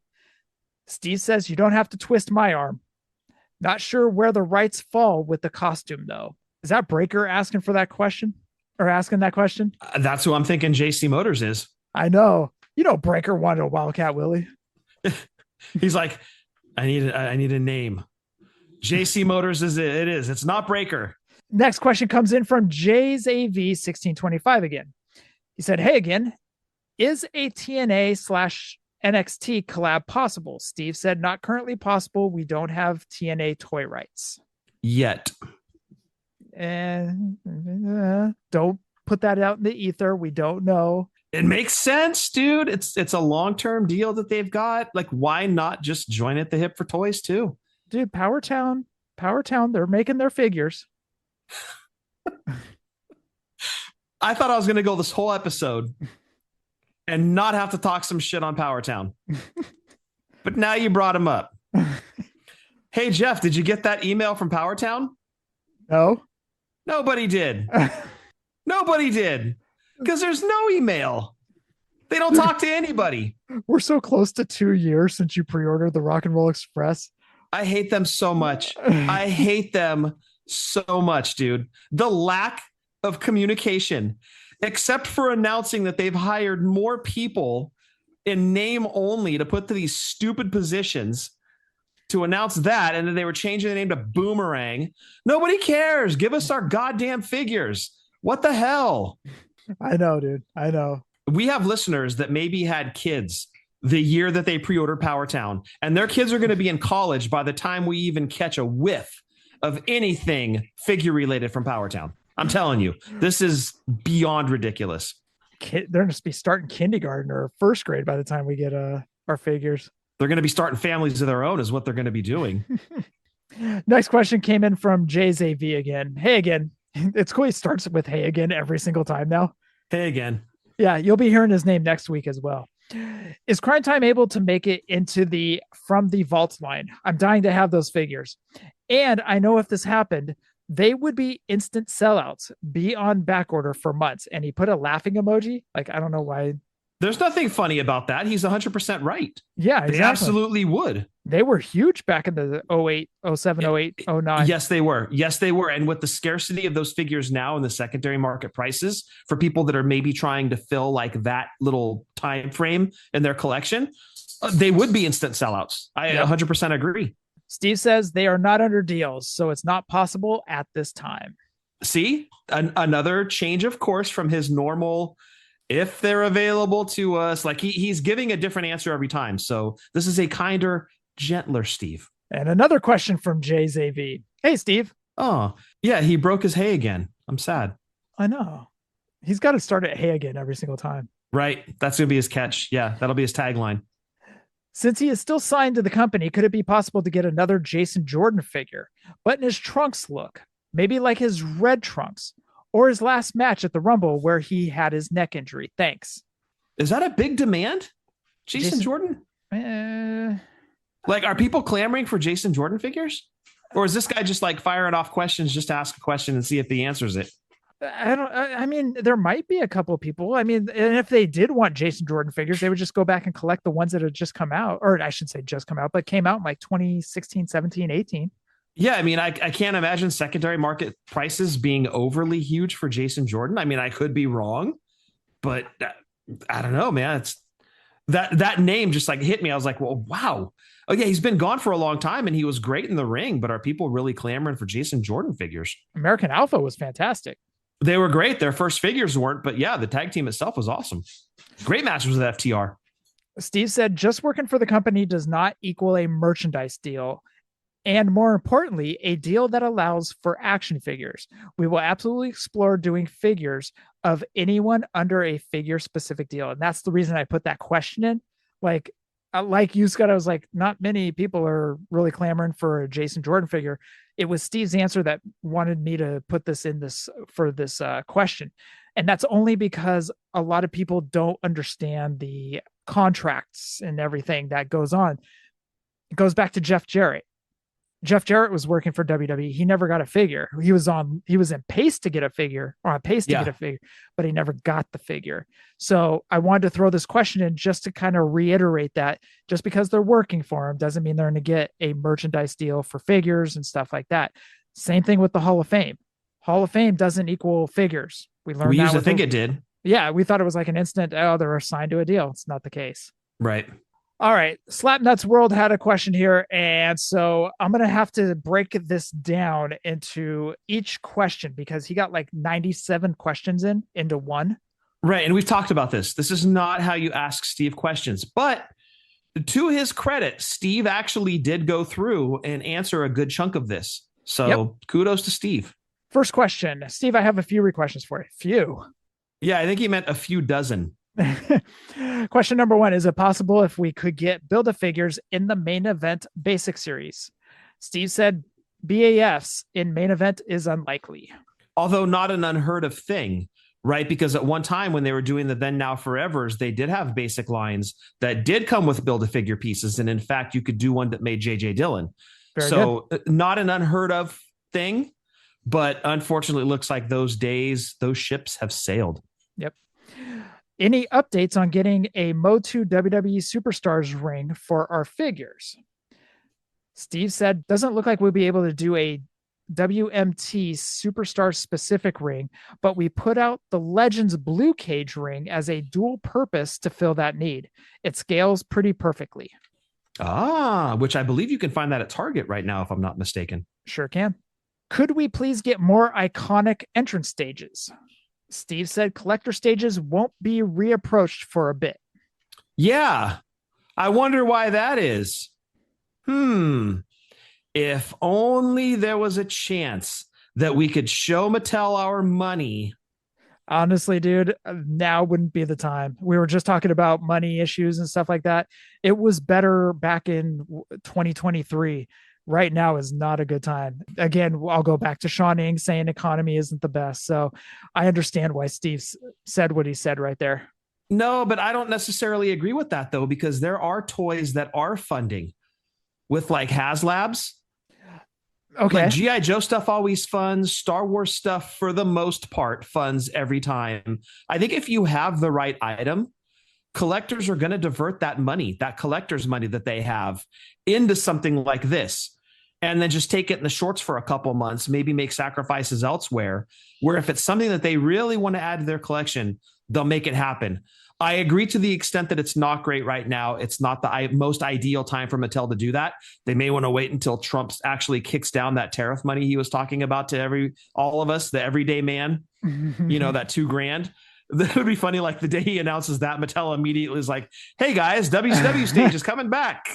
Steve says, you don't have to twist my arm. Not sure where the rights fall with the costume, though. Is that Breaker asking for that question or asking that question? That's who I'm thinking JC Motors is. I know. Breaker wanted a Wildcat Willie. He's like, I need a name. JC Motors is it is. It's not Breaker. Next question comes in from Jay's AV 1625 again. He said, hey again, is a TNA/NXT collab possible? Steve said, not currently possible. We don't have TNA toy rights. Yet. And don't put that out in the ether. We don't know. It makes sense, dude. It's a long-term deal that they've got. Like, why not just join at the hip for toys too? Dude, Powertown, they're making their figures. I thought I was going to go this whole episode and not have to talk some shit on Powertown. But now you brought him up. Hey, Jeff, did you get that email from Powertown? No. Nobody did. Nobody did. Because there's no email. They don't talk to anybody. We're so close to 2 years since you pre-ordered the Rock and Roll Express. I hate them so much. I hate them so much, dude. The lack of communication, except for announcing that they've hired more people in name only to put to these stupid positions, to announce that, and then they were changing the name to Boomerang. Nobody cares. Give us our goddamn figures. What the hell? I know, dude. I know. We have listeners that maybe had kids the year that they pre-ordered Powertown, and their kids are going to be in college by the time we even catch a whiff of anything figure related from Powertown. I'm telling you, this is beyond ridiculous. They're going to be starting kindergarten or first grade by the time we get our figures. They're going to be starting families of their own is what they're going to be doing. Next question came in from JZV again. Hey again. It's cool. He starts with hey again every single time now. Hey again. Yeah, you'll be hearing his name next week as well. Is Crime Time able to make it into the From the Vault line? I'm dying to have those figures. And I know if this happened, they would be instant sellouts, be on back order for months. And he put a laughing emoji. Like, I don't know why. There's nothing funny about that. He's 100% right. Yeah, exactly. They absolutely would. They were huge back in the 08, 07, 08, 09. Yes, they were. Yes, they were. And with the scarcity of those figures now in the secondary market prices for people that are maybe trying to fill like that little time frame in their collection, they would be instant sellouts. I 100% agree. Steve says they are not under deals, so it's not possible at this time. See, another change of course from his normal, if they're available to us, like he's giving a different answer every time. So this is a kinder, gentler Steve. And another question from JZV. Hey, Steve. Oh, yeah, he broke his hay again. I'm sad. I know. He's got to start at hey again every single time. Right. That's going to be his catch. Yeah, that'll be his tagline. Since he is still signed to the company, could it be possible to get another Jason Jordan figure, but in his trunks look? Maybe like his red trunks, or his last match at the Rumble where he had his neck injury. Thanks. Is that a big demand? Jason Jordan? Like, are people clamoring for Jason Jordan figures? Or is this guy just like firing off questions, just to ask a question and see if he answers it? I mean, there might be a couple of people. I mean, and if they did want Jason Jordan figures, they would just go back and collect the ones that had just come out, or I should say just come out, but came out in like 2016, 17, 18. Yeah, I mean, I can't imagine secondary market prices being overly huge for Jason Jordan. I mean, I could be wrong, but I don't know, man. It's that name just like hit me. I was like, well, wow. Oh yeah, he's been gone for a long time and he was great in the ring, but are people really clamoring for Jason Jordan figures? American Alpha was fantastic. They were great. Their first figures weren't, but yeah, the tag team itself was awesome. Great matches with FTR. Steve said, just working for the company does not equal a merchandise deal. And more importantly, a deal that allows for action figures. We will absolutely explore doing figures of anyone under a figure specific deal. And that's the reason I put that question in. Like you, Scott, I was like, not many people are really clamoring for a Jason Jordan figure. It was Steve's answer that wanted me to put this in this for this question. And that's only because a lot of people don't understand the contracts and everything that goes on. It goes back to Jeff Jarrett. Jeff Jarrett was working for WWE. He never got a figure. He was in pace to get a figure, or on pace to get a figure, but he never got the figure. So I wanted to throw this question in just to kind of reiterate that just because they're working for him doesn't mean they're going to get a merchandise deal for figures and stuff like that. Same thing with the Hall of Fame. Hall of Fame doesn't equal figures. We used to think it did. Yeah, we thought it was like an instant, oh, they're assigned to a deal. It's not the case. Right. All right. Slapnuts World had a question here. And so I'm going to have to break this down into each question because he got like 97 questions into one. Right. And we've talked about this. This is not how you ask Steve questions. But to his credit, Steve actually did go through and answer a good chunk of this. So kudos to Steve. First question. Steve, I have a few questions for you. Few. Yeah, I think he meant a few dozen. Question number one, is it possible if we could get Build-A-Figures in the main event basic series? Steve said BAFs in main event is unlikely. Although not an unheard of thing, right? Because at one time when they were doing the Then Now Forevers, they did have basic lines that did come with Build-A-Figure pieces. And in fact, you could do one that made JJ Dillon. Very so not an unheard of thing, but unfortunately it looks like those ships have sailed. Yep. Any updates on getting a Mo2 WWE Superstars ring for our figures? Steve said, doesn't look like we'll be able to do a WMT Superstar specific ring, but we put out the Legends Blue Cage ring as a dual purpose to fill that need. It scales pretty perfectly. Which I believe you can find that at Target right now, if I'm not mistaken. Sure can. Could we please get more iconic entrance stages? Steve said collector stages won't be reapproached for a bit. Yeah. I wonder why that is. If only there was a chance that we could show Mattel our money. Honestly, dude, now wouldn't be the time. We were just talking about money issues and stuff like that. It was better back in 2023. Right now is not a good time. Again, I'll go back to Sean Ng saying economy isn't the best. So I understand why Steve said what he said right there. No, but I don't necessarily agree with that, though, because there are toys that are funding with like HasLabs. Okay. Like G.I. Joe stuff always funds. Star Wars stuff, for the most part, funds every time. I think if you have the right item, collectors are going to divert that money, that collector's money that they have, into something like this. And then just take it in the shorts for a couple months, maybe make sacrifices elsewhere, where if it's something that they really want to add to their collection, they'll make it happen. I agree to the extent that it's not great right now. It's not the most ideal time for Mattel to do that. They may want to wait until Trump actually kicks down that tariff money he was talking about to all of us, the everyday man, that $2,000. That would be funny. Like the day he announces that, Mattel immediately is like, "Hey guys, WCW stage is coming back.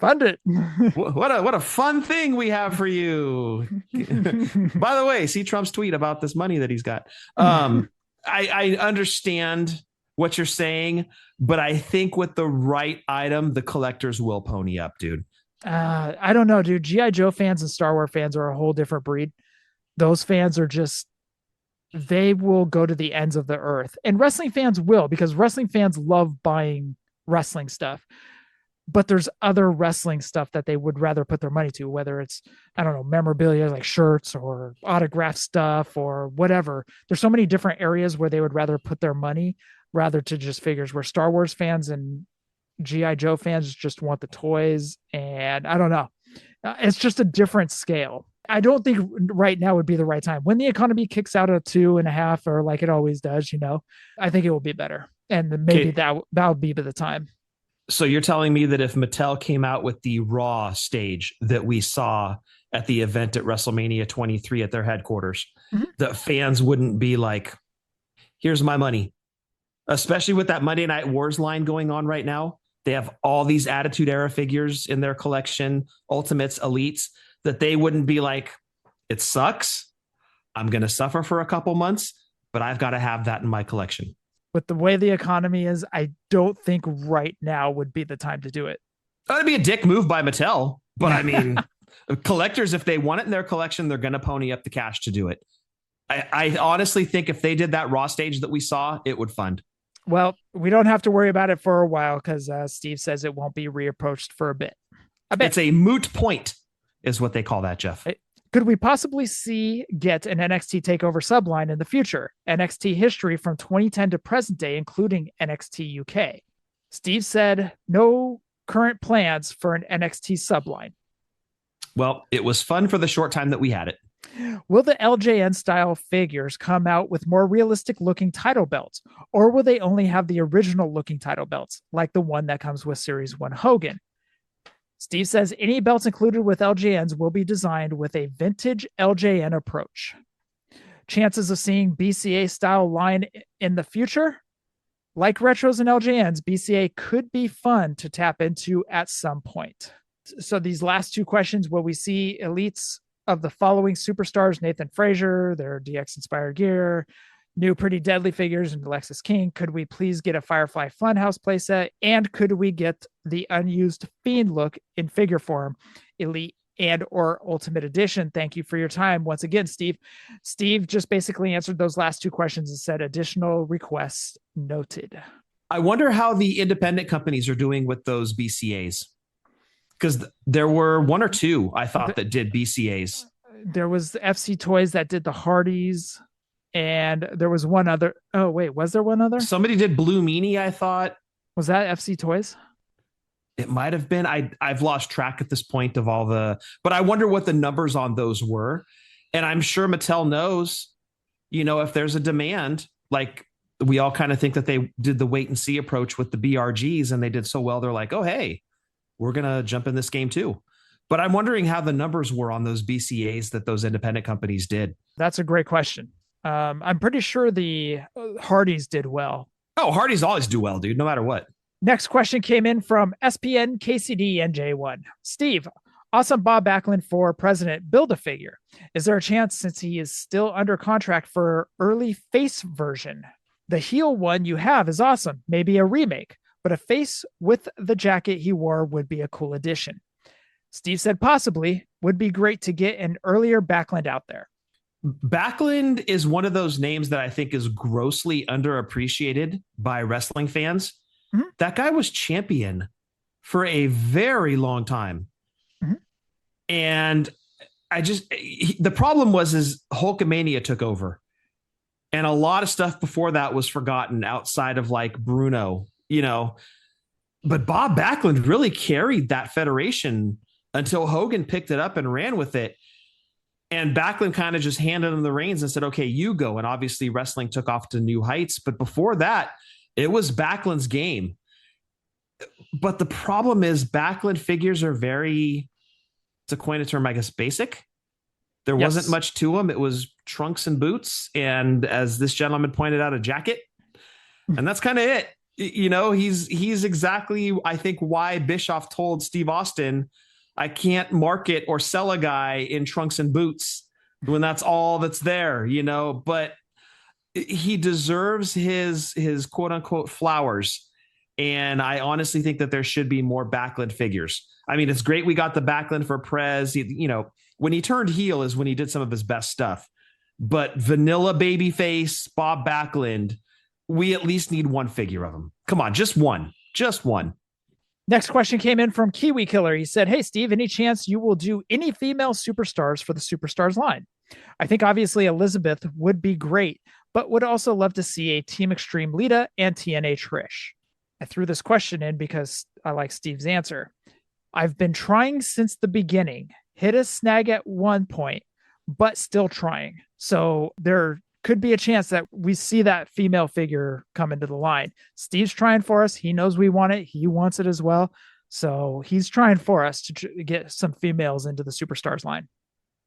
Fund it." What a fun thing we have for you. By the way, see Trump's tweet about this money that he's got. I understand what you're saying, but I think with the right item, the collectors will pony up, dude. I don't know, dude. G.I. Joe fans and Star Wars fans are a whole different breed. Those fans are just, they will go to the ends of the earth. And wrestling fans will, because wrestling fans love buying wrestling stuff. But there's other wrestling stuff that they would rather put their money to, whether it's, I don't know, memorabilia like shirts or autograph stuff or whatever. There's so many different areas where they would rather put their money rather to just figures, where Star Wars fans and G.I. Joe fans just want the toys. And I don't know. It's just a different scale. I don't think right now would be the right time. When the economy kicks out a 2.5 or like it always does, I think it will be better. And then maybe that would be the time. So you're telling me that if Mattel came out with the Raw stage that we saw at the event at WrestleMania 23 at their headquarters, the fans wouldn't be like, "Here's my money." Especially with that Monday Night Wars line going on right now. They have all these Attitude Era figures in their collection, Ultimates, Elites, that they wouldn't be like, "It sucks. I'm going to suffer for a couple months, but I've got to have that in my collection." With the way the economy is, I don't think right now would be the time to do it. That'd be a dick move by Mattel. But I mean, collectors, if they want it in their collection, they're going to pony up the cash to do it. I honestly think if they did that Raw stage that we saw, it would fund. Well, we don't have to worry about it for a while because Steve says it won't be reapproached for a bit. It's a moot point is what they call that, Jeff. Could we possibly get an NXT TakeOver subline in the future? NXT history from 2010 to present day, including NXT UK. Steve said no current plans for an NXT subline. Well, it was fun for the short time that we had it. Will the LJN style figures come out with more realistic looking title belts, or will they only have the original looking title belts, like the one that comes with Series 1 Hogan? Steve says any belts included with LJNs will be designed with a vintage LJN approach. Chances of seeing BCA style line in the future? Like retros and LJNs, BCA could be fun to tap into at some point. So these last two questions, will we see elites of the following superstars: Nathan Frazier, their DX inspired gear, new Pretty Deadly figures, and Alexis King? Could we please get a Firefly Funhouse playset? And could we get the unused Fiend look in figure form, Elite and or Ultimate Edition? Thank you for your time once again, Steve. Steve just basically answered those last two questions and said additional requests noted. I wonder how the independent companies are doing with those BCAs. Because there were one or two I thought that did BCAs. There was the FC Toys that did the Hardys, and there was one other. Oh wait, was there one other? Somebody did Blue Meanie, I thought. Was that FC Toys? It might have been. I've lost track at this point of all the, but I wonder what the numbers on those were. And I'm sure Mattel knows, if there's a demand, like we all kind of think that they did the wait and see approach with the BRGs and they did so well. They're like, oh, hey, we're going to jump in this game too. But I'm wondering how the numbers were on those BCAs that those independent companies did. That's a great question. I'm pretty sure the Hardys did well. Oh, Hardys always do well, dude, no matter what. Next question came in from SPN KCD NJ1. Steve, awesome Bob Backlund for president. Build a figure. Is there a chance, since he is still under contract for early face version? The heel one you have is awesome. Maybe a remake, but a face with the jacket he wore would be a cool addition. Steve said possibly. Would be great to get an earlier Backlund out there. Backlund is one of those names that I think is grossly underappreciated by wrestling fans. Mm-hmm. That guy was champion for a very long time. Mm-hmm. And the problem was Hulkamania took over. And a lot of stuff before that was forgotten outside of like Bruno, but Bob Backlund really carried that federation until Hogan picked it up and ran with it. And Backlund kind of just handed him the reins and said, okay, you go. And obviously wrestling took off to new heights. But before that, it was Backlund's game. But the problem is Backlund figures are very, to coin a term, I guess, basic. There wasn't much to them. It was trunks and boots. And as this gentleman pointed out, a jacket. And that's kind of it. He's exactly, I think, why Bischoff told Steve Austin, I can't market or sell a guy in trunks and boots when that's all that's there, but he deserves his quote unquote flowers. And I honestly think that there should be more Backlund figures. I mean, it's great we got the Backlund for Prez. When he turned heel is when he did some of his best stuff. But vanilla babyface, Bob Backlund, we at least need one figure of him. Come on, just one. Just one. Next question came in from Kiwi Killer. He said, hey, Steve, any chance you will do any female superstars for the Superstars line? I think obviously Elizabeth would be great, but would also love to see a Team Extreme Lita and TNA Trish. I threw this question in because I like Steve's answer. I've been trying since the beginning, hit a snag at one point, but still trying. So there could be a chance that we see that female figure come into the line. Steve's trying for us. He knows we want it. He wants it as well. So he's trying for us to get some females into the Superstars line.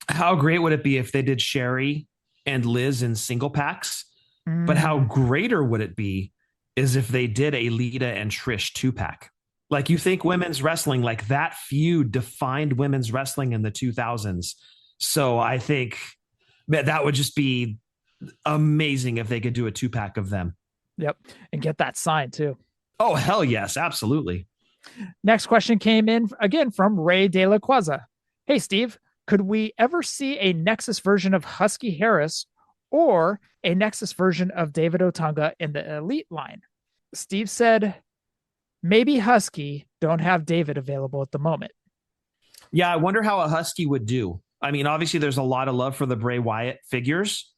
How great would it be if they did Sherry and Liz in single packs? But how greater would it be is if they did a Lita and Trish 2-pack? Like, you think women's wrestling, like that feud defined women's wrestling in the 2000s. So I think that would just be amazing if they could do a 2-pack of them. Yep. And get that signed too. Oh, hell yes. Absolutely. Next question came in again from Ray De La Quaza. Hey, Steve, could we ever see a Nexus version of Husky Harris or a Nexus version of David Otunga in the Elite line? Steve said, maybe Husky, don't have David available at the moment. Yeah, I wonder how a Husky would do. I mean, obviously there's a lot of love for the Bray Wyatt figures,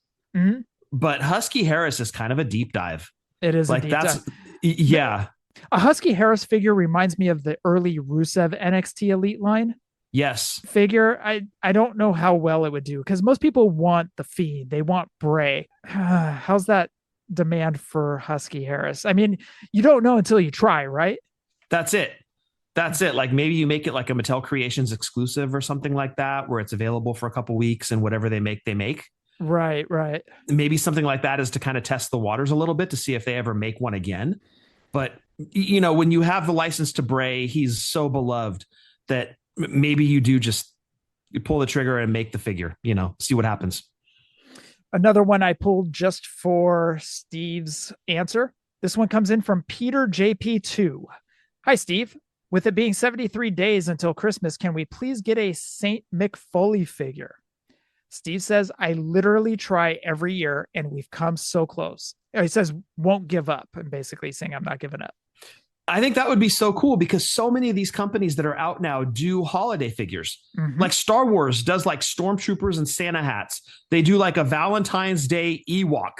but Husky Harris is kind of a deep dive. It is like a deep dive. Yeah. A Husky Harris figure reminds me of the early Rusev NXT Elite line. Yes. Figure. I don't know how well it would do because most people want the Fiend. They want Bray. How's that demand for Husky Harris? I mean, you don't know until you try, right? That's it. Like maybe you make it like a Mattel Creations exclusive or something like that, where it's available for a couple weeks and whatever they make. Right. Maybe something like that is to kind of test the waters a little bit to see if they ever make one again. But, when you have the license to Bray, he's so beloved that maybe you do just you pull the trigger and make the figure, see what happens. Another one I pulled just for Steve's answer. This one comes in from Peter JP2. Hi, Steve. With it being 73 days until Christmas, can we please get a St. Mick Foley figure? Steve says, I literally try every year and we've come so close. He says, won't give up. And basically saying, I'm not giving up. I think that would be so cool because so many of these companies that are out now do holiday figures. Like Star Wars does like stormtroopers and Santa hats. They do like a Valentine's Day Ewok.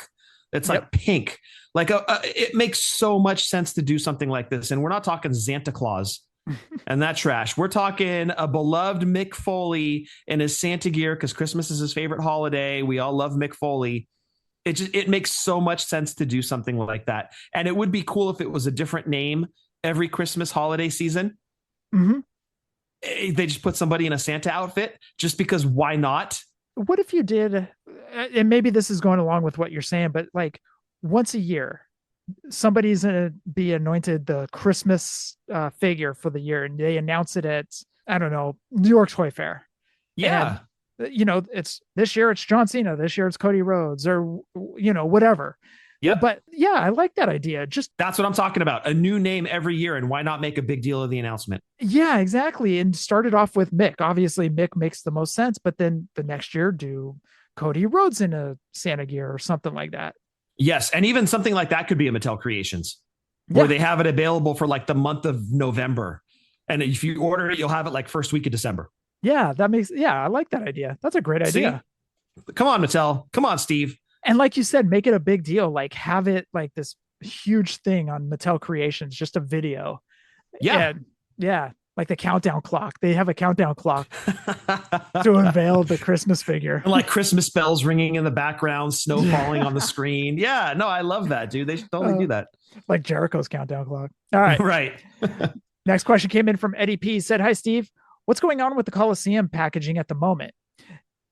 It's like pink. Like it makes so much sense to do something like this. And we're not talking Santa Claus and that trash. We're talking a beloved Mick Foley in his Santa gear because Christmas is his favorite holiday. We all love Mick Foley. It makes so much sense to do something like that. And it would be cool if it was a different name every Christmas holiday season. They just put somebody in a Santa outfit just because why not? What if you did, and maybe this is going along with what you're saying, but like once a year, somebody's going to be anointed the Christmas figure for the year and they announce it at, I don't know, New York Toy Fair. Yeah. And, it's this year it's John Cena, this year it's Cody Rhodes or, whatever. Yeah. But yeah, I like that idea. Just that's what I'm talking about. A new name every year. And why not make a big deal of the announcement? Yeah, exactly. And started off with Mick. Obviously, Mick makes the most sense, but then the next year do Cody Rhodes in a Santa gear or something like that. Yes. And even something like that could be a Mattel Creations where they have it available for like the month of November. And if you order it, you'll have it like first week of December. Yeah, I like that idea. That's a great idea. See? Come on, Mattel. Come on, Steve. And like you said, make it a big deal. Like have it like this huge thing on Mattel Creations, just a video. Yeah. Yeah. Like the countdown clock. They have a countdown clock to unveil the Christmas figure. And like Christmas bells ringing in the background, snow falling on the screen. Yeah, no, I love that, dude. They should totally do that. Like Jericho's countdown clock. All right. Right. Next question came in from Eddie P. He said, "Hi, Steve. What's going on with the Coliseum packaging at the moment?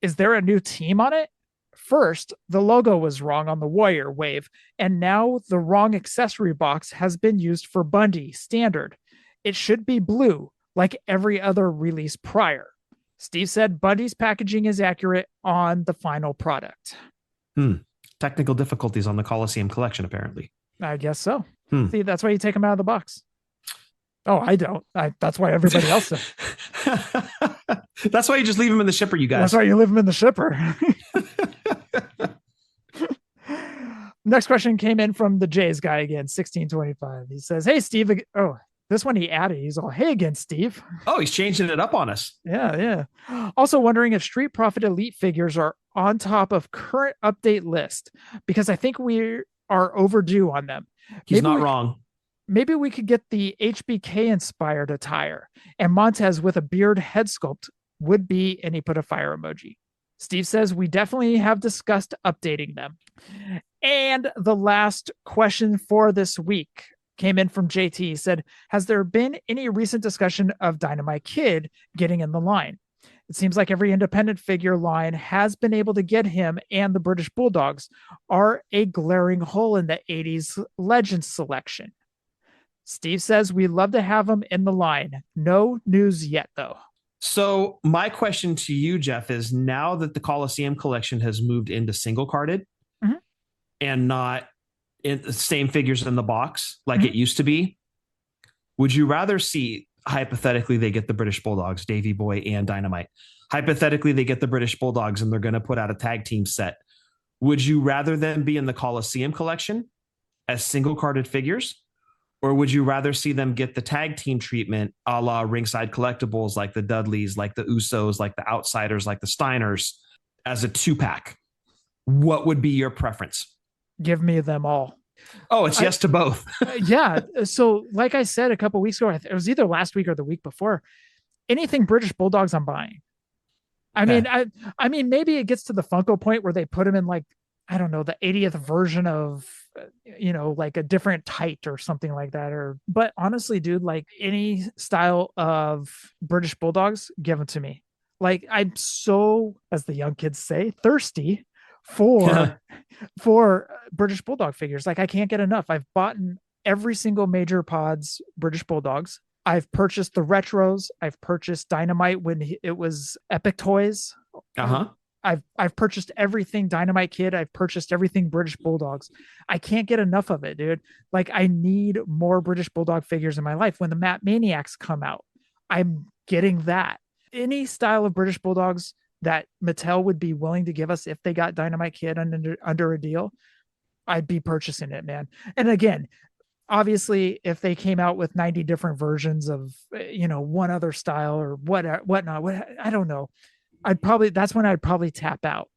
Is there a new team on it? First, the logo was wrong on the Warrior Wave, and now the wrong accessory box has been used for Bundy Standard. It should be blue, like every other release prior. Steve said Bundy's packaging is accurate on the final product." Technical difficulties on the Coliseum collection, apparently. I guess so. See, that's why you take them out of the box. Oh, I don't. That's why everybody else does. That's why you just leave them in the shipper, you guys. That's why you leave them in the shipper. Next question came in from the Jays guy again, 1625. He says, "Hey, Steve." Oh, this one he added. He's all, "Hey again, Steve." Oh, he's changing it up on us. Yeah. Also wondering if Street Profit Elite figures are on top of current update list because I think we are overdue on them. He's not wrong. Maybe we could get the HBK inspired attire, and Montez with a beard head sculpt would be, and he put a fire emoji. Steve says we definitely have discussed updating them. And the last question for this week came in from JT. He said, "Has there been any recent discussion of Dynamite Kid getting in the line? It seems like every independent figure line has been able to get him, and the British Bulldogs are a glaring hole in the 80s Legends selection. Steve says we love to have him in the line. No news yet, though." So my question to you, Jeff, is now that the Coliseum collection has moved into single carded and not in the same figures in the box like it used to be, would you rather see, hypothetically, they get the British Bulldogs, Davey Boy and Dynamite. Hypothetically, they get the British Bulldogs and they're going to put out a tag team set. Would you rather them be in the Coliseum collection as single carded figures? Or would you rather see them get the tag team treatment a la Ringside Collectibles, like the Dudleys, like the Usos, like the Outsiders, like the Steiners, as a 2-pack? What would be your preference? Give me them all. Oh, it's yes to both. Yeah. So like I said a couple weeks ago, it was either last week or the week before, anything British Bulldogs I'm buying. I mean, maybe it gets to the Funko point where they put them in like, I don't know, the 80th version of, like a different tight or something like that. But honestly, dude, like any style of British Bulldogs, give them to me. Like I'm so, as the young kids say, thirsty for British Bulldog figures. Like I can't get enough. I've bought every single major pods British Bulldogs. I've purchased the retros. I've purchased Dynamite when it was Epic Toys. I've purchased everything Dynamite Kid. I've purchased everything British Bulldogs. I can't get enough of it, dude. Like I need more British Bulldog figures in my life. When the Mattel Maniacs come out, I'm getting that. Any style of British Bulldogs that Mattel would be willing to give us if they got Dynamite Kid under a deal, I'd be purchasing it, man. And again, obviously if they came out with 90 different versions of, one other style or whatnot, I don't know. That's when I'd probably tap out.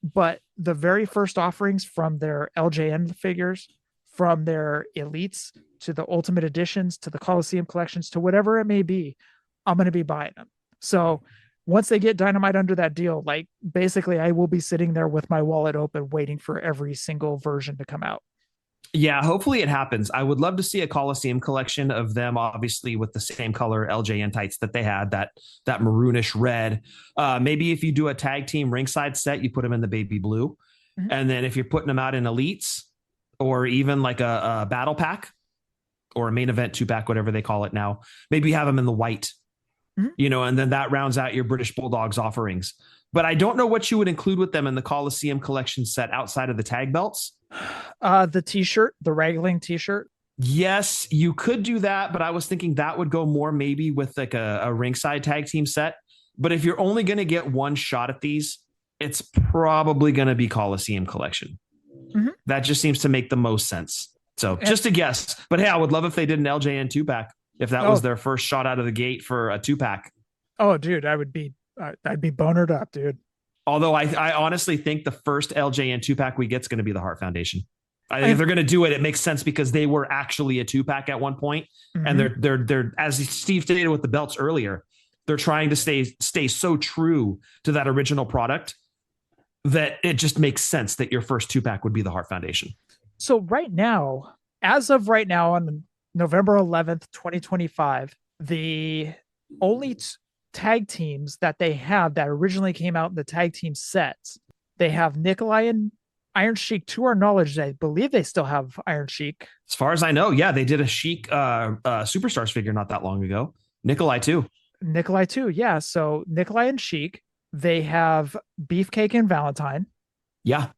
But the very first offerings from their LJN figures, from their elites to the ultimate editions, to the Coliseum collections, to whatever it may be, I'm going to be buying them. So once they get Dynamite under that deal, like basically I will be sitting there with my wallet open, waiting for every single version to come out. Yeah, hopefully it happens. I would love to see a Coliseum collection of them, obviously with the same color LJN tights that they had, that maroonish red. Maybe if you do a tag team ringside set, you put them in the baby blue. Mm-hmm. And then if you're putting them out in elites or even like a battle pack or a main event 2-pack, whatever they call it now, maybe you have them in the white, mm-hmm. And then that rounds out your British Bulldogs offerings. But I don't know what you would include with them in the Coliseum collection set outside of the tag belts. The t-shirt, the Wrangling t-shirt. Yes, you could do that, but I was thinking that would go more maybe with like a ringside tag team set. But if you're only going to get one shot at these, it's probably going to be Coliseum collection. Mm-hmm. That just seems to make the most sense. So just a guess. But hey, I would love if they did an LJN 2-pack, if that was their first shot out of the gate for a 2-pack. Oh, dude, I'd be bonered up, dude. Although I honestly think the first LJN 2-pack we get is going to be the Hart Foundation. I think if they're going to do it, it makes sense because they were actually a 2-pack at one point, mm-hmm. and they're as Steve stated with the belts earlier, they're trying to stay so true to that original product that it just makes sense that your first 2-pack would be the Hart Foundation. So right now, as of right now, on November 11th, 2025, the only tag teams that they have that originally came out in the tag team sets, they have Nikolai and Iron Sheik. To our knowledge, I believe they still have Iron Sheik. As far as I know, yeah, they did a Sheik Superstars figure not that long ago. Nikolai too, yeah. So Nikolai and Sheik. They have Beefcake and Valentine. Yeah.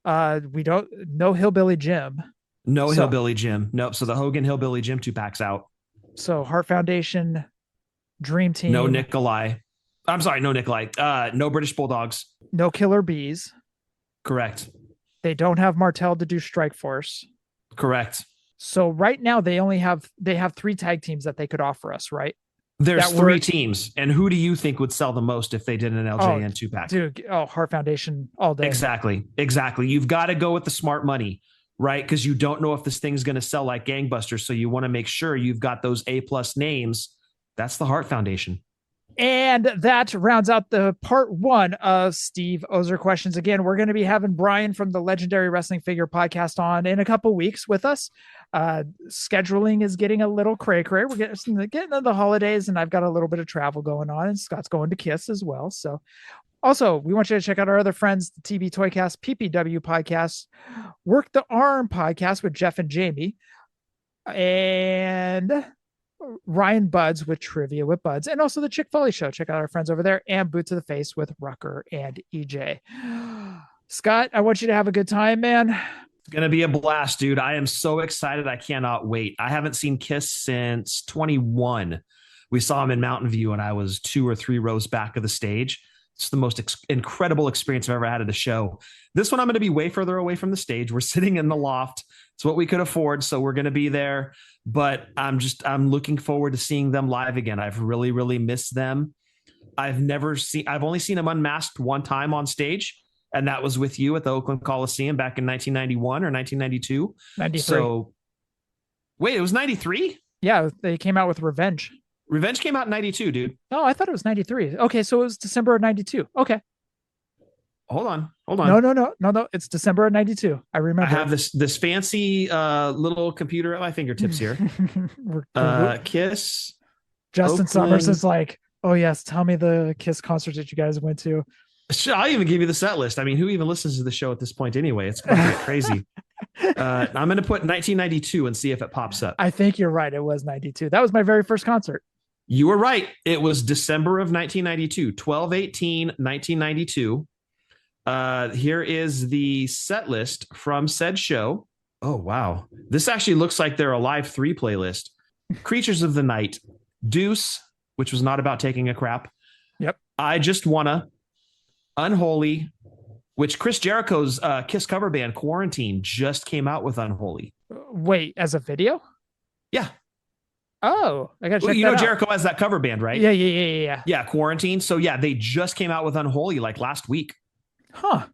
No Hillbilly Jim. Hillbilly Jim. Nope. So the Hogan Hillbilly Jim 2-packs out. So Hart Foundation, Dream Team. No Nikolai. I'm sorry, no Nikolai. No British Bulldogs. No Killer Bees. Correct. They don't have Martel to do Strike Force. Correct. So right now they have 3 tag teams that they could offer us, right? There's 3 teams. And who do you think would sell the most if they did an LJN 2-pack? Dude, Hart Foundation all day. Exactly. You've got to go with the smart money, right? Because you don't know if this thing's going to sell like gangbusters. So you want to make sure you've got those A+ names. That's the Hart Foundation. And that rounds out the part 1 of Steve Ozer questions. Again, we're going to be having Brian from the Legendary Wrestling Figure Podcast on in a couple weeks with us. Scheduling is getting a little cray-cray. We're getting into the holidays, and I've got a little bit of travel going on, and Scott's going to KISS as well. So also, we want you to check out our other friends, the TV Toycast, PPW Podcast, Work the Arm Podcast with Jeff and Jamie, and Ryan Buds with Trivia with Buds, and also the Chick Foley Show. Check out our friends over there, and Boot to the Face with Rucker and EJ. Scott, I want you to have a good time, man. It's going to be a blast, dude. I am so excited. I cannot wait. I haven't seen KISS since 21. We saw him in Mountain View, and I was 2 or 3 rows back of the stage. It's the most incredible experience I've ever had at a show. This one, I'm going to be way further away from the stage. We're sitting in the loft. It's what we could afford, so we're going to be there. But I'm looking forward to seeing them live again. I've really, really missed them. I've only seen them unmasked one time on stage, and that was with you at the Oakland Coliseum back in 1991 or 1992. 93. So, wait, it was 93? Yeah, they came out with Revenge. Revenge came out in 92, dude. Oh, I thought it was 93. Okay, so it was December of 92. Okay. Hold on. No. It's December of 92. I remember. I have this fancy little computer at my fingertips here. KISS. Justin Oakland. Summers is like, oh yes, tell me the KISS concert that you guys went to. I'll even give you the set list. I mean, who even listens to the show at this point anyway? It's going to get crazy. I'm going to put 1992 and see if it pops up. I think you're right. It was 92. That was my very first concert. You were right. It was December of 1992, 12/18/1992. Here is the set list from said show. Oh, wow. This actually looks like they're a live 3 playlist. Creatures of the Night, Deuce, which was not about taking a crap. Yep. I Just Wanna, Unholy, which Chris Jericho's KISS cover band Quarantine just came out with Unholy. Wait, as a video? Yeah. Oh, I gotta check You that know out. Jericho has that cover band, right? Yeah. Yeah, Quarantine. So yeah, they just came out with Unholy like last week. Huh.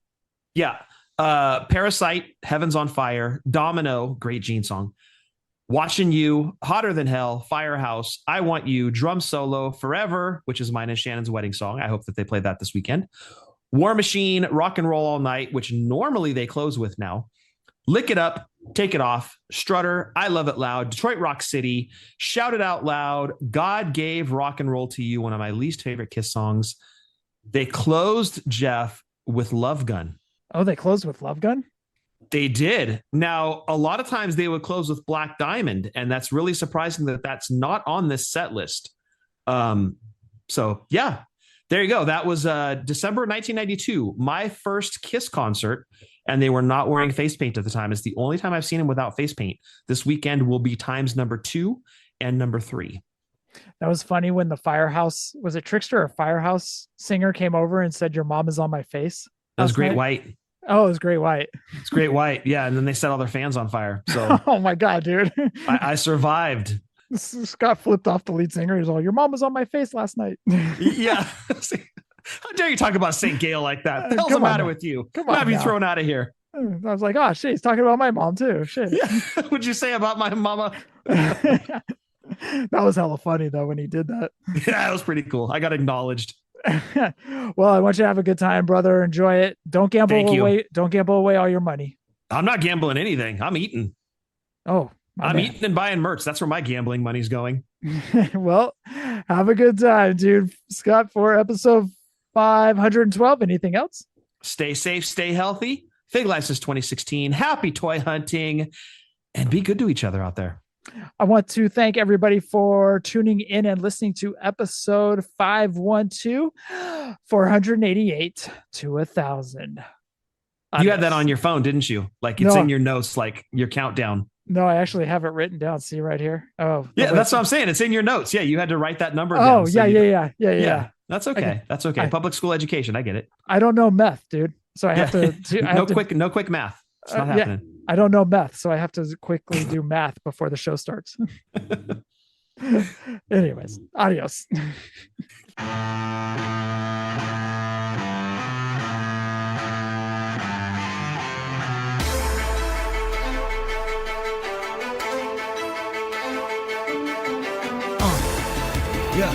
Yeah. Parasite, Heaven's on Fire, Domino, great Gene song. Watching You, Hotter Than Hell, Firehouse, I Want You, Drum Solo, Forever, which is mine and Shannon's wedding song. I hope that they play that this weekend. War Machine, Rock and Roll All Night, which normally they close with now. Lick It Up, Take It Off, Strutter, I Love It Loud, Detroit Rock City, Shout It Out Loud, God Gave Rock and Roll to You, one of my least favorite Kiss songs. They closed, Jeff, with Love Gun. Oh, they closed with Love Gun? They did. Now, a lot of times they would close with Black Diamond, and that's really surprising that that's not on this set list. So, yeah, there you go. That was December 1992, my first Kiss concert, and they were not wearing face paint at the time. It's the only time I've seen them without face paint. This weekend will be times number 2 and number 3. That was funny when the Firehouse, was it Trickster or Firehouse singer came over and said, "Your mom is on my face." That was Great night. White. Oh, it was Great White. It's Great White. Yeah. And then they set all their fans on fire. So Oh my God, dude. I survived. Scott flipped off the lead singer. He's all, "Your mom was on my face last night." Yeah. How dare you talk about St. Gail like that? What the hell's Come the on matter now. with you? Come What on have you now. thrown out of here? I was like, "Oh shit, he's talking about my mom too." Shit. Yeah. What'd you say about my mama? That was hella funny though when he did that. Yeah, it was pretty cool. I got acknowledged. Well, I want you to have a good time, brother. Enjoy it. Don't gamble Thank you. away. Don't gamble away all your money. I'm not gambling anything. I'm eating. Oh, I'm eating and buying merch. That's where my gambling money's going. Well, have a good time, dude. Scott, for episode 512. Anything else? Stay safe, stay healthy. Fig Life since 2016. Happy toy hunting, and be good to each other out there. I want to thank everybody for tuning in and listening to episode 512, 488 to 1,000. You had that on your phone, didn't you? Like it's No. in your notes, like your countdown. No, I actually have it written down. See right here. Oh, Yeah, wait. that's what I'm saying. It's in your notes. Yeah, you had to write that number down. Oh, so yeah. Yeah, that's okay. Okay. That's okay. Public school education. I get it. I don't know meth, dude. So I have to. No quick math. It's not yeah. happening. I don't know meth, so I have to quickly do math before the show starts. Anyways, adios. Yeah.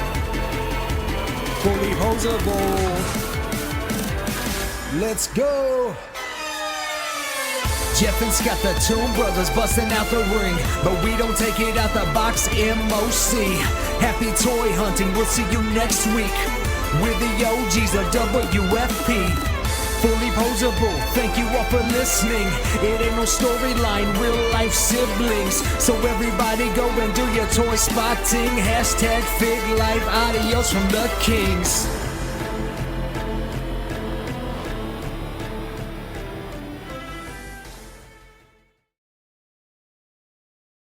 Fullyposeable. Let's go. Jef and Scott, the Tomb Brothers, busting out the ring. But we don't take it out the box, MOC. Happy toy hunting, we'll see you next week. We're the OGs of WFP. Fullyposeable, thank you all for listening. It ain't no storyline, real life siblings. So everybody go and do your toy spotting. Hashtag Fig Life, adios from the Kings.